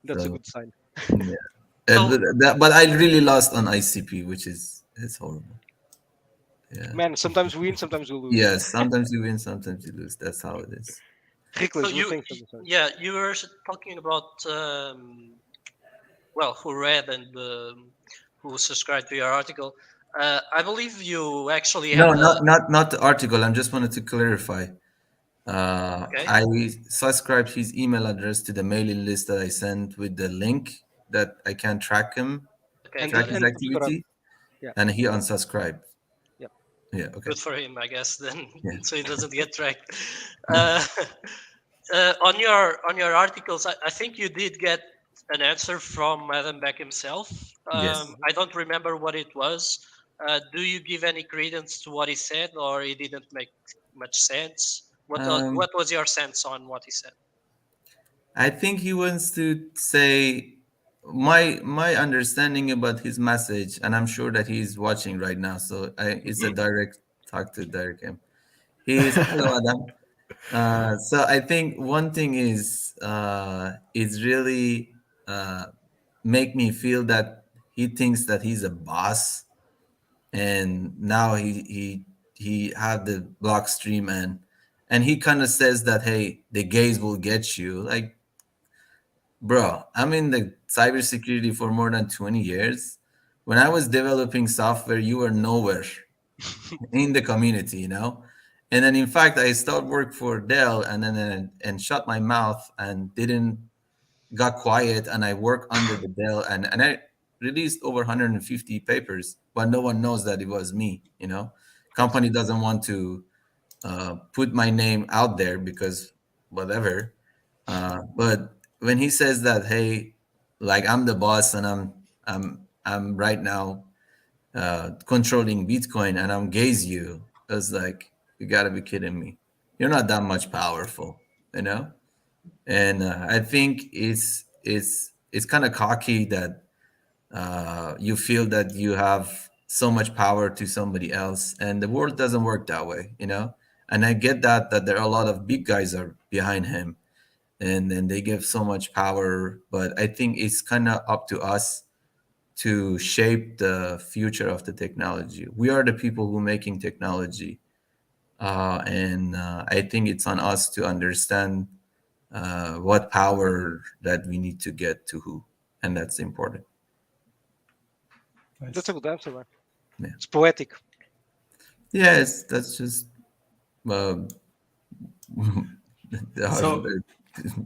That's a So good sign. yeah. So But I really lost on ICP, which is it's horrible. Yeah. Man, sometimes we win, sometimes we lose. Yes. Sometimes you win, sometimes you lose. That's how it is. Riclas, So what things are sorry. you were talking about who read and who subscribed to your article. I believe you actually No, had a not the article. I just wanted to clarify. okay. I subscribed his email address to the mailing list that I sent with the link that I can track him, Okay, track got it. his And subscribe. activity, Yeah. and he unsubscribed. Yeah. Yeah. Okay. Good for him, I guess. Then, Yeah. so he doesn't get tracked. Uh, on your articles, I think you did get an answer from Adam Beck himself. Yes. I don't remember what it was. Do you give any credence to what he said, or it didn't make much sense? Um, What was your sense on what he said? I think he wants to say my understanding about his message, and I'm sure that he's watching right now. So it's a direct talk to Derek. He's hello Adam. So I think one thing is really make me feel that he thinks that he's a boss, and now he had the block stream, and he kind of says that, hey, the gays will get you. Like, bro, I'm in the cybersecurity for more than 20 years. When I was developing software, you were nowhere in the community, you know. And then, in fact, I started work for Dell, and then and shut my mouth and didn't got quiet. And I work under the Dell, and I released over 150 papers, but no one knows that it was me. You know, company doesn't want to put my name out there because whatever. But when he says that, hey, like I'm the boss and I'm right now controlling Bitcoin and I'm gaze you. I was like, you gotta be kidding me. You're not that much powerful, you know? And I think it's kind of cocky that you feel that you have so much power to somebody else, and the world doesn't work that way, you know? And I get that there are a lot of big guys are behind him, and then they give so much power, but I think it's kind of up to us to shape the future of the technology. We are the people who making technology, and I think it's on us to understand what power that we need to get to who, and that's important. Nice. That's a good answer, man. Yeah. It's poetic. Yes, that's just So,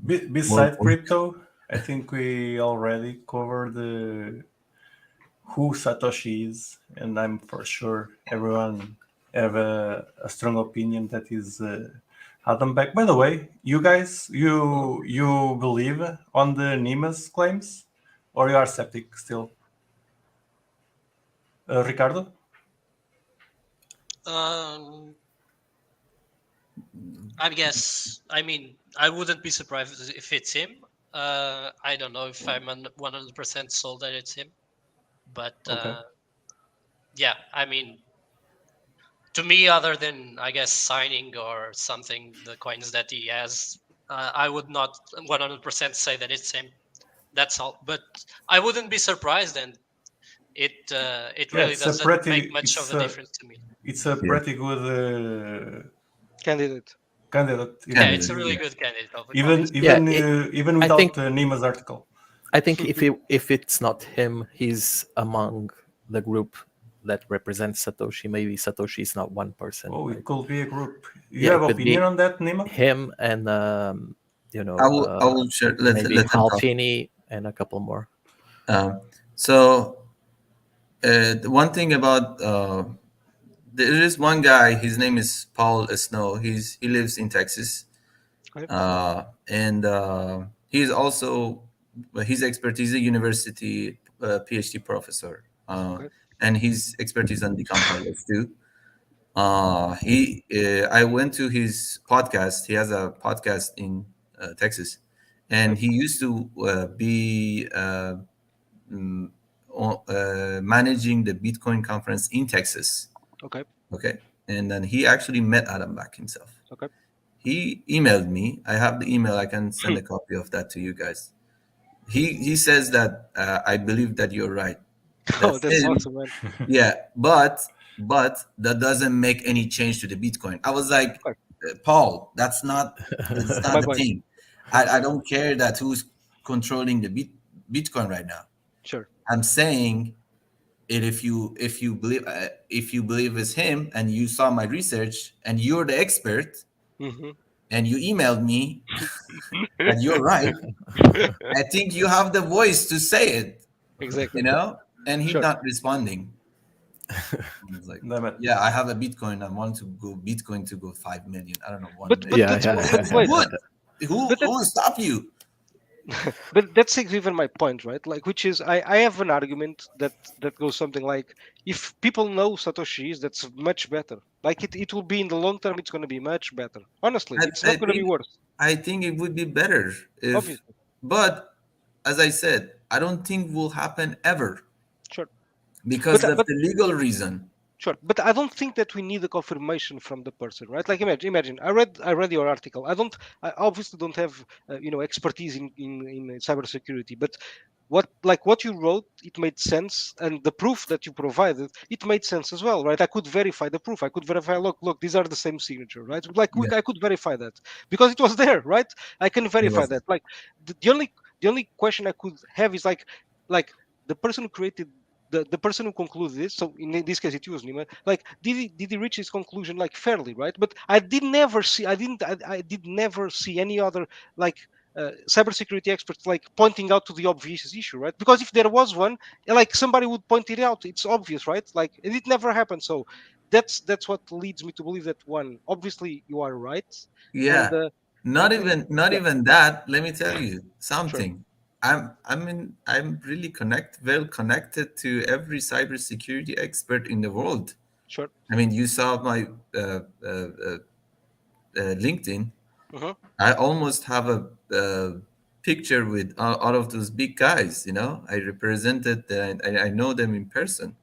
beside crypto, I think we already covered who Satoshi is, and I'm for sure everyone have a strong opinion that is Adam Beck. By the way, you guys, you believe on the Nima's claims, or you are skeptic still? Ricardo? I guess. I mean, I wouldn't be surprised if it's him. I don't know if I'm 100% sold that it's him, but Okay. yeah, I mean, to me, other than I guess signing or something, the coins that he has, I would not 100% say that it's him. That's all. But I wouldn't be surprised, and it really it's a doesn't pretty, make much of a difference to me. it's a pretty good Candidate. candidate. Yeah, it's a really good candidate. Even I without think- Nima's article. I think if it's not him, he's among the group that represents Satoshi. Maybe Satoshi is not one person. Oh, right? it could be a group. You Yeah, have it could opinion be on that, Nima? Him and I will share. maybe Let them talk. Halfini and a couple more. So the one thing about there is one guy. His name is Paul Snow. He lives in Texas, Okay. and he's also his expertise is a university PhD professor, Okay. and his expertise on decompilers too. I went to his podcast. He has a podcast in Texas, and he used to be managing the Bitcoin conference in Texas. Okay. Okay, and then he actually met Adam Back himself. Okay. He emailed me. I have the email. I can send a copy of that to you guys. He says that I believe that you're right. Oh, that's him. awesome, man. Yeah, but that doesn't make any change to the Bitcoin. I was like, Paul, that's not My the point. thing. I don't care that who's controlling the Bitcoin right now. Sure. I'm saying it if you believe it's him and you saw my research and you're the expert Mhm. and you emailed me that you're right. I think you have the voice to say it, Exactly. and he's Sure. not responding. It's like, Damn it. yeah, I have a Bitcoin. I want to go Bitcoin to go 5 million. I don't know, 1 But million. that's Yeah. but wait. What? Who But that- will stop you? But that's even my point, right? Like, which is, I have an argument that goes something like, if people know Satoshi is, that's much better. Like, it will be in the long term, it's going to be much better. Honestly, it's I not going to be think worse. I think it would be better if, Obviously. but as I said, I don't think will happen ever Sure. because But of the legal reason. Sure, but I don't think that we need a confirmation from the person, right? Like, imagine. I read your article. I obviously don't have, expertise in cybersecurity, but what you wrote, it made sense, and the proof that you provided, it made sense as well, right? I could verify the proof. I could verify. Look, these are the same signature, right? Like, Yeah. I could verify that because it was there, right? I can verify was that. Like, the only question I could have is like the person who created the person who concluded this, so in this case it was Nima, like, did he reach his conclusion like fairly, right? But I did never see I did never see any other like cybersecurity experts like pointing out to the obvious issue, right? Because if there was one, like, somebody would point it out. It's obvious, right? Like, and it never happened. So that's what leads me to believe that, one, obviously you are right, and Yeah. Not even yeah, even that. Let me tell you sure, something. I'm really well connected to every cybersecurity expert in the world. sure. I mean, you saw my LinkedIn. Hmm. I almost have a picture with all of those big guys. I represented that. I know them in person.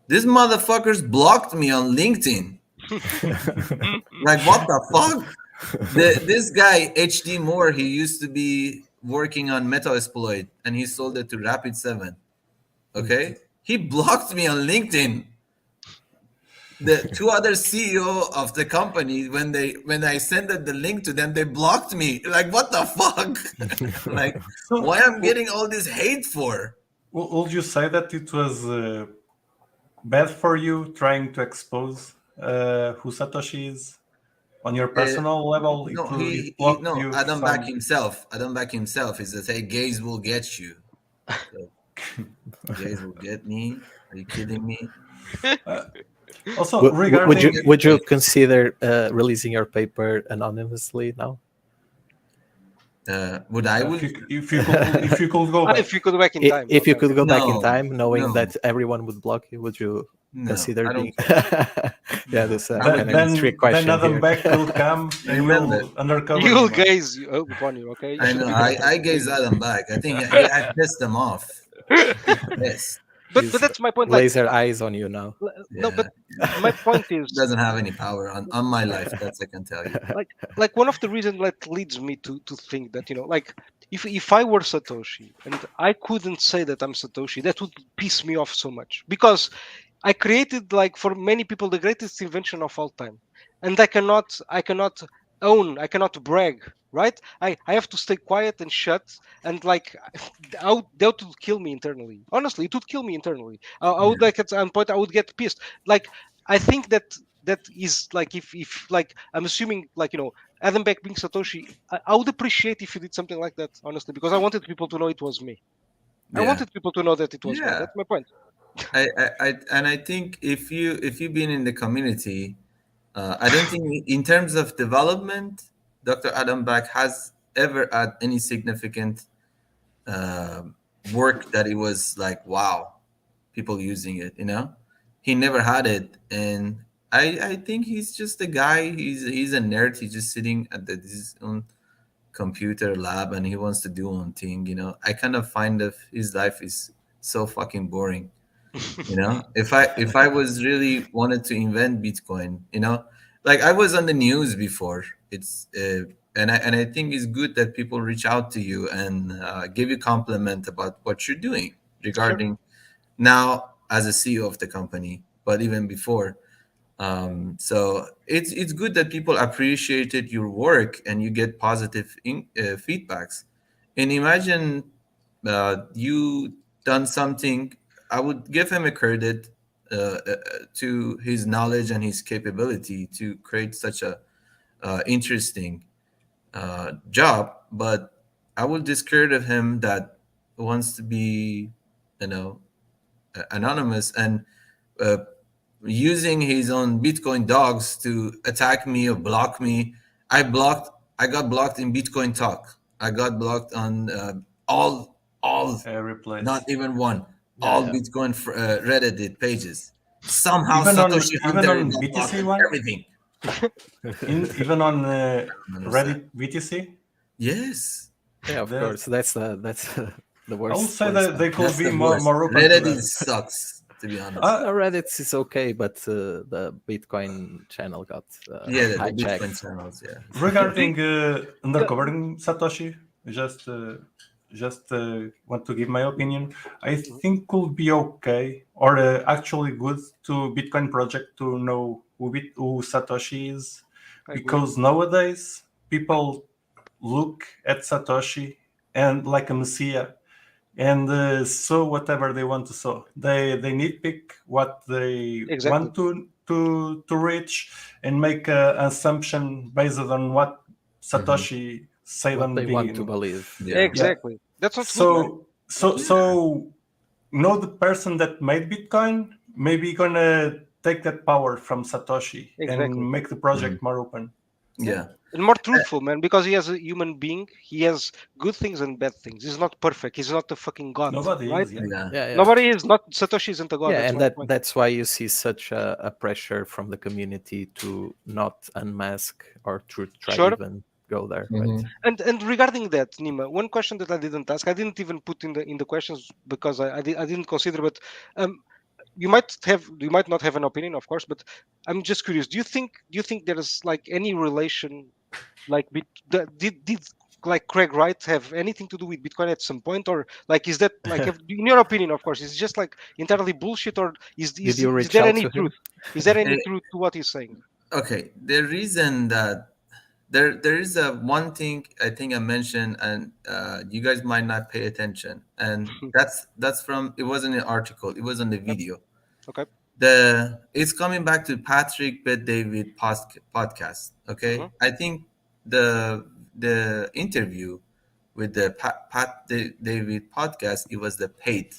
These motherfuckers blocked me on LinkedIn. Like, what the fuck? This guy HD Moore, he used to be working on Metasploit and he sold it to Rapid7. Okay, he blocked me on LinkedIn. The two other CEO of the company, when I sent the link to them, they blocked me. Like, what the fuck? Like, So, why I'm getting all this hate for? would you say that it was bad for you trying to expose who Satoshi is on your personal level? No, It blocked no. you Adam back from. himself. Adam back himself is to say, gays will get you. So, gays will get me. Are you kidding me? Also, regarding would you consider releasing your paper anonymously now? Would I? if you could go back. If you could go back in time, If you okay. could go back in No, time, knowing no. that everyone would block you, would you No, consider I being? don't Yeah, this I kind would- of trick question then Adam here. Beck will come and Remember, will undercover. You will Nima. gaze upon you, okay? You I should know. be I careful. gazed Adam back. I think I pissed them off. Yes. But He's that's my point. Like, laser eyes on you now. no, Yeah. but my point is, Doesn't have any power on my life. That's I can tell you. like one of the reasons that leads me to think that, like, if I were Satoshi and I couldn't say that I'm Satoshi, that would piss me off so much, because I created, like, for many people, the greatest invention of all time, and I cannot own, I cannot brag, right? I have to stay quiet and shut, and, like, that would kill me internally. Honestly, it would kill me internally. I would, like, at some point I would get pissed. Like, I think that is, like, if like, I'm assuming, like, Adam Beck being Satoshi, I would appreciate if you did something like that, honestly, because I wanted people to know it was me. I Yeah. wanted people to know that it was me. Yeah. That's my point. I think if you've been in the community, I don't think in terms of development, Dr. Adam Back has ever had any significant work that it was like, wow, people using it. He never had it, and I think he's just a guy. He's a nerd. He's just sitting at his own computer lab and he wants to do one thing. I kind of find that his life is so fucking boring. If I was really wanted to invent Bitcoin, like I was on the news before. It's and I think it's good that people reach out to you and give you compliment about what you're doing regarding now as a CEO of the company, but even before. So it's good that people appreciated your work and you get positive feedbacks. And imagine you done something. I would give him a credit to his knowledge and his capability to create such a interesting job, but I will discredit him that wants to be, you know, anonymous and uh, using his own Bitcoin dogs to attack me or block me. I got blocked in Bitcoin Talk. I got blocked on all, Every place. not even one, Yeah, all yeah. Bitcoin Reddit pages. Somehow Even on Satoshi even Hunter on got BTC blocked on one, everything. even on Understand. Reddit BTC. Yes. Yeah, of The- course. That's the I worst. would say worst that they time. could That's be the more worst. open to Reddit that. sucks, to be honest. No, Reddit is okay, but the Bitcoin channel got Yeah, the hijacked. Bitcoin channels. Yeah. Regarding undercovering Satoshi, just want to give my opinion. I think could be okay or actually good to Bitcoin project to know who Satoshi is, I agree. because nowadays people look at Satoshi and like a messiah and sow whatever they want to sow. They nitpick what they Exactly. want to reach and make an assumption based on what Satoshi said What on the they want to beginning. believe. Yeah. Exactly. That's what's good, man. So know the person that made Bitcoin maybe gonna take that power from Satoshi Exactly. and make the project more open. Yeah. And more truthful, man, because he has a human being. He has good things and bad things. He's not perfect. He's not a fucking god, Nobody right? is, yeah. Yeah. Yeah, yeah. Nobody is. Not Satoshi isn't a god. Yeah, that's and my point. that's why you see such a pressure from the community to not unmask or to try Sure. even go there, right? And regarding that, Nima, one question that I didn't ask, I didn't even put in the questions because I didn't consider, but you might not have an opinion, of course, but I'm just curious. Do you think there is like any relation, like did like Craig Wright have anything to do with Bitcoin at some point, or like is that like in your opinion, of course, is just like entirely bullshit, or Did you is reach there out any to him? truth? Is there any Eh, truth to what he's saying? Okay. The reason that there is a one thing I think I mentioned, and you guys might not pay attention, and that's from, it wasn't an article, it was on the Yep. video. Okay. It's coming back to Patrick Bet David podcast. Okay, Mhm. I think the interview with the David podcast, it was the paid.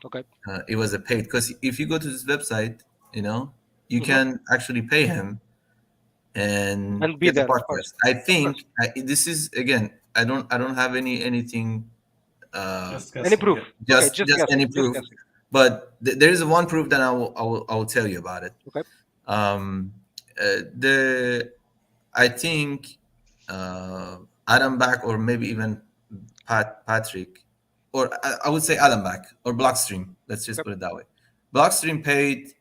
Okay. It was a paid, because if you go to this website, you Mhm. can actually pay him and And be get the there, of course. podcast. I Of course. think this is, again, I don't have anything Just Any guessing. proof? Yeah. Okay, just just just guessing. any Just proof, guessing. but there is one proof that I will tell you about it. Okay. The I think Adam Back, or maybe even Patrick, or I would say Adam Back or Blockstream. Let's just Okay. put it that way. Blockstream paid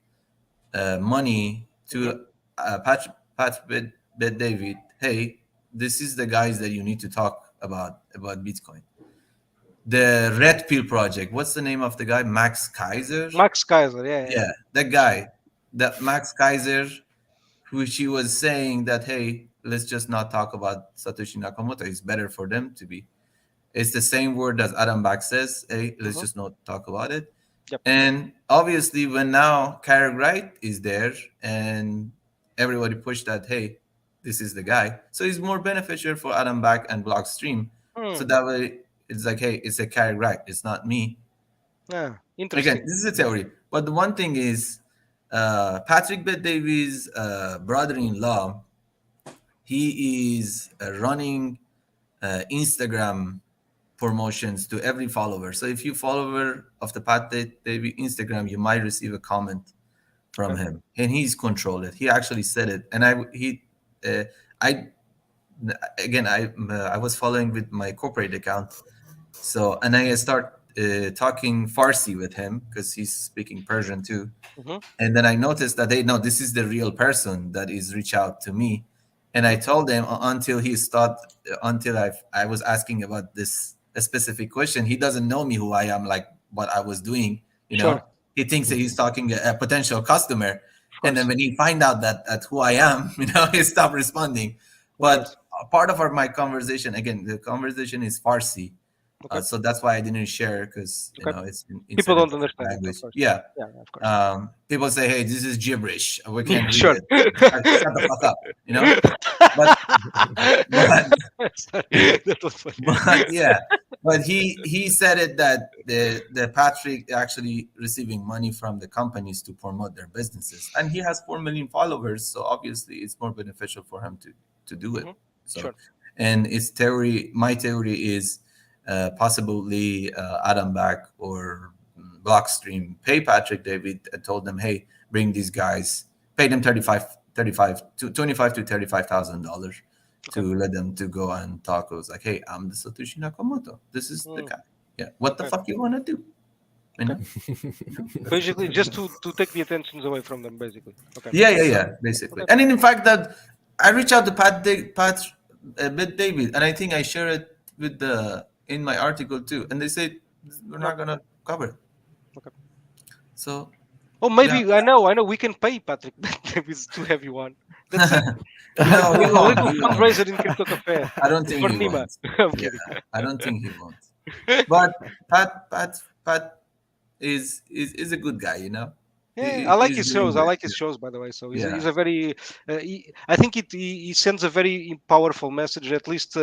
money to Patrick Bet David. Hey, this is the guys that you need to talk about Bitcoin. The Red Pill project. What's the name of the guy? Max Kaiser. Max Kaiser, yeah. Yeah, that guy, that Max Kaiser, who she was saying that, hey, let's just not talk about Satoshi Nakamoto. It's better for them to be. It's the same word as Adam Back says. Hey, let's Mhm. just not talk about it. Yep. And obviously, when now Craig Wright is there and everybody pushed that, hey, this is the guy. So it's more beneficial for Adam Back and Blockstream. So Hmm. that way, it's like, hey, it's a Craig Wright. It's not me. Yeah. Again, Interesting. this is a theory, but the one thing is, Patrick Bet Davies' brother-in-law, he is running Instagram promotions to every follower. So if you follower of the Pat Davies Instagram, you might receive a comment from Okay. him, and he's controlled it. He actually said it, and I again, I was following with my corporate account. So, and I start talking Farsi with him because he's speaking Persian too. Mhm. And then I noticed that, no, this is the real person that is reach out to me. And I told him until he stopped, until I was asking about this a specific question, he doesn't know me who I am, like what I was doing. Sure. He thinks that he's talking a potential customer. And then when he find out that who I am, he stopped responding. But part of my conversation, again, the conversation is Farsi. So that's why I didn't share, because it's people don't understand language. It, of course. Yeah, of course. People say, "Hey, this is gibberish. We can't read Sure. it. Shut the fuck up," But Sorry, that was funny. but he said it that the Patrick actually receiving money from the companies to promote their businesses, and he has 4 million followers, so obviously it's more beneficial for him to do it. So, Sure. and my theory is possibly Adam Back or Blockstream pay Patrick David and told them, hey, bring these guys, pay them $25,000 to $35,000 to let them to go and talk. I was like, hey, I'm the Satoshi Nakamoto. This is the guy. Yeah. What the fuck you want to do? Basically, just to take the attentions away from them, basically. Okay. Yeah. Basically. And in fact, that I reached out to Pat David, and I think I share it with in my article too. And they said we're not gonna cover it. Okay. So. Oh, maybe I know. We can pay Patrick David's to have you on. That's it. No, a little fundraiser in CryptoCafe. I don't think he Nima. wants. I don't think he wants. But Pat is a good guy, Yeah, I like his shows. I like his shows, by the way. So he's a very. I think he sends a very powerful message. At least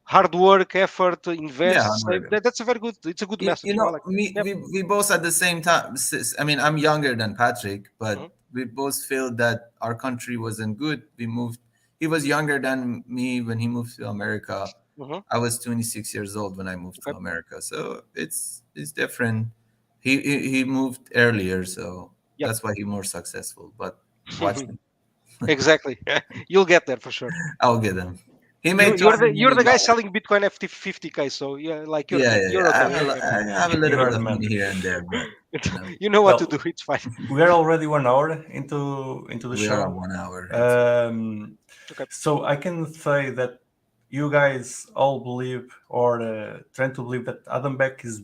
hard work, effort, invest. That's a very good. It's a good message. We both at the same time. I mean, I'm younger than Patrick, but we both feel that our country wasn't good. We moved. He was younger than me when he moved to America. I was 26 years old when I moved to America, so it's different. He moved earlier, so. Yep. That's why he's more successful. But watch him. Exactly. You'll get there for sure. I'll get him. You're the guy selling Bitcoin at 50K. So you're okay. I have a little bit of money here and there, but you know what to do. It's fine. We are already 1 hour into the show. We are 1 hour. So I can say that you guys all believe or trying to believe that Adam Back is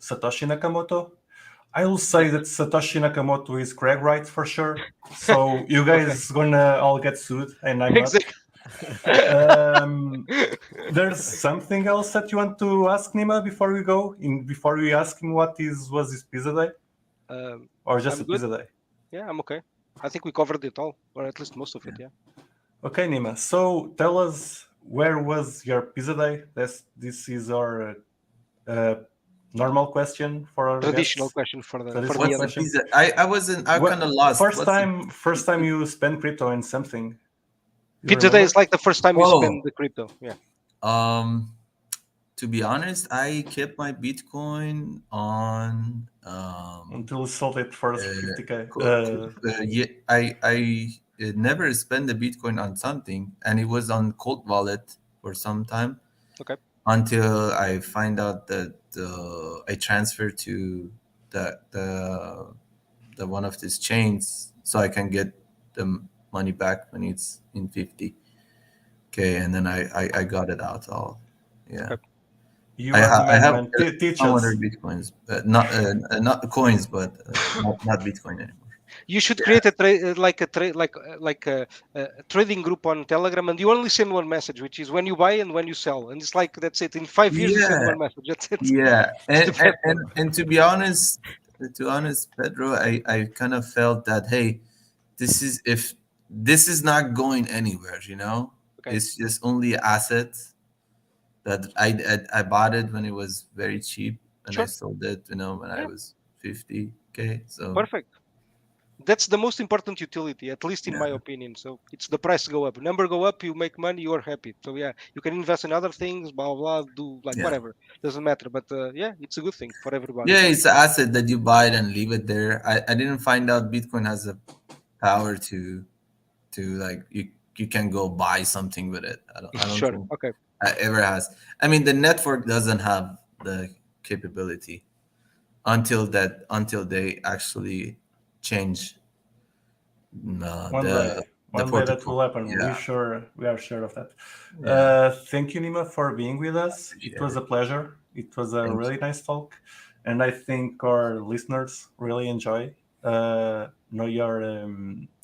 Satoshi Nakamoto. I will say that Satoshi Nakamoto is Craig Wright for sure. So you guys gonna all get sued, and I'm not. There's something else that you want to ask Nima before we go? Before we ask him what was his pizza day? Or just a pizza day? Yeah, I'm okay. I think we covered it all, or at least most of it, yeah. Okay, Nima. So tell us, where was your pizza day? This is our normal question for our traditional guests. Question for the pizza? I kind of lost. First time you spend crypto in something. Pizza day is like the first time you spend the crypto. Yeah. To be honest, I kept my Bitcoin on until you sold it for 50K. I never spent the Bitcoin on something, and it was on cold wallet for some time. Okay. Until I find out that I transfer to the one of these chains, so I can get the money back when it's in 50K, and then I got it out all. Yeah. Okay. I have other Bitcoins, not coins, but not Bitcoin anymore. You should create a trading group on Telegram, and you only send one message, which is when you buy and when you sell, and it's like that's it. In 5 years, you send one message. That's it. Yeah, and to be honest, Pedro, I kind of felt that, hey, this is not going anywhere. Okay. It's just only assets that I bought it when it was very cheap, and I sold it, when I was 50K. So perfect. That's the most important utility, at least in my opinion. So it's the price go up, number go up, you make money, you are happy. So you can invest in other things, blah blah, do whatever, doesn't matter. But it's a good thing for everybody. Yeah, it's an asset that you buy it and leave it there. I didn't find out Bitcoin has the power to you can go buy something with it. I don't think it ever has. I mean, the network doesn't have the capability until they actually change one day that will happen. Yeah. We are sure of that. Thank you, Nima, for being with us. It was a pleasure. It was a really nice talk, and I think our listeners really enjoy know your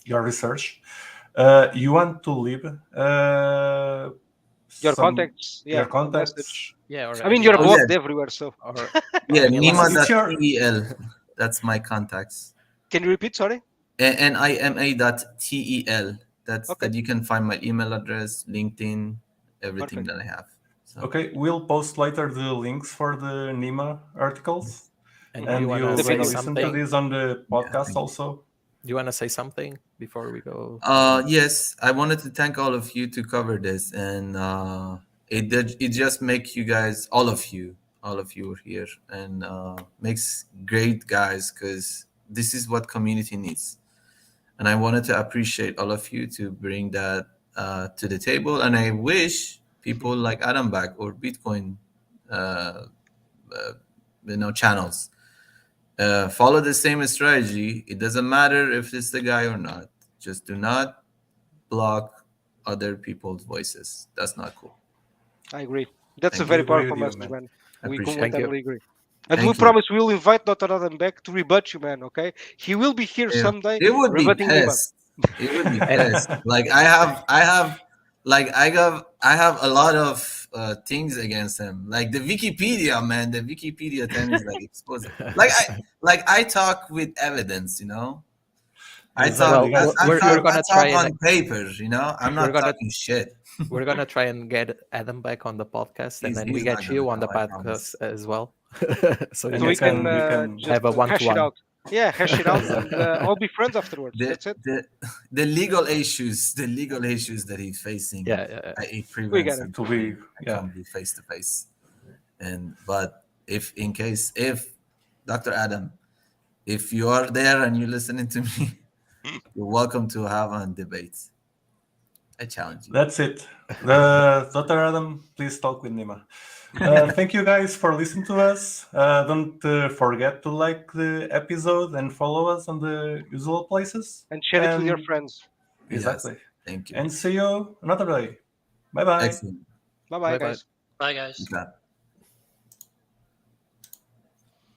your research, you want to leave Your some- contacts, your a contacts. message. Yeah, or I mean, you're any- blocked everywhere, so or Yeah, any last- It's your- Nima.tel. That's my contacts. can you repeat? Sorry. Nima.tel. That's Okay. that you can find my email address, LinkedIn, everything Perfect. that I have. So, Okay, we'll post later the links for the Nima articles, and and you want to you'll The say video. listen to something? this on the podcast thank you. also. Do you want to say something before we go? Yes, I wanted to thank all of you to cover this, and it just make you guys, all of you are here, and makes great guys, because this is what community needs. And I wanted to appreciate all of you to bring that to the table, and I wish people like Adam Back or Bitcoin channels follow the same strategy. It doesn't matter if it's the guy or not. Just do not block other people's voices. That's not cool. I agree. That's Thank a very you. Agree powerful with you, message, man. man. I We appreciate it. completely agree. And Thank we you. promise we will invite Dr. Adam back to rebut you, man. Okay, he will be here Yeah. someday. It would be rebutting Nima. pissed. It would be pissed. Like I have a lot of things against him. Like the Wikipedia, man. The Wikipedia thing is like exposed. I talk with evidence, you know. I Exactly, talk. guys. we're gonna try and- on paper, you know. I'm We're not gonna- talking shit. We're gonna try and get Adam back on the podcast, and then we He's get not you gonna on the come, I podcast promise. as well. So And So you we guys can, we can just have a hash it one-to-one. out. Yeah, hash it out, and all be friends afterwards. The, That's it. the legal issues that he's facing. Yeah. It We prevents get it. him To be, from yeah. come be face to face. But if Dr. Adam, if you are there and you're listening to me, you're welcome to have a debate. I challenge you. That's it. Dr. Adam, please talk with Nima. Thank you guys for listening to us. Don't forget to like the episode and follow us on the usual places. And share it with your And- friends. Exactly. Yes, thank you. And see you another day. Bye bye. Excellent. Bye bye, Bye-bye. guys. Bye, guys. Okay.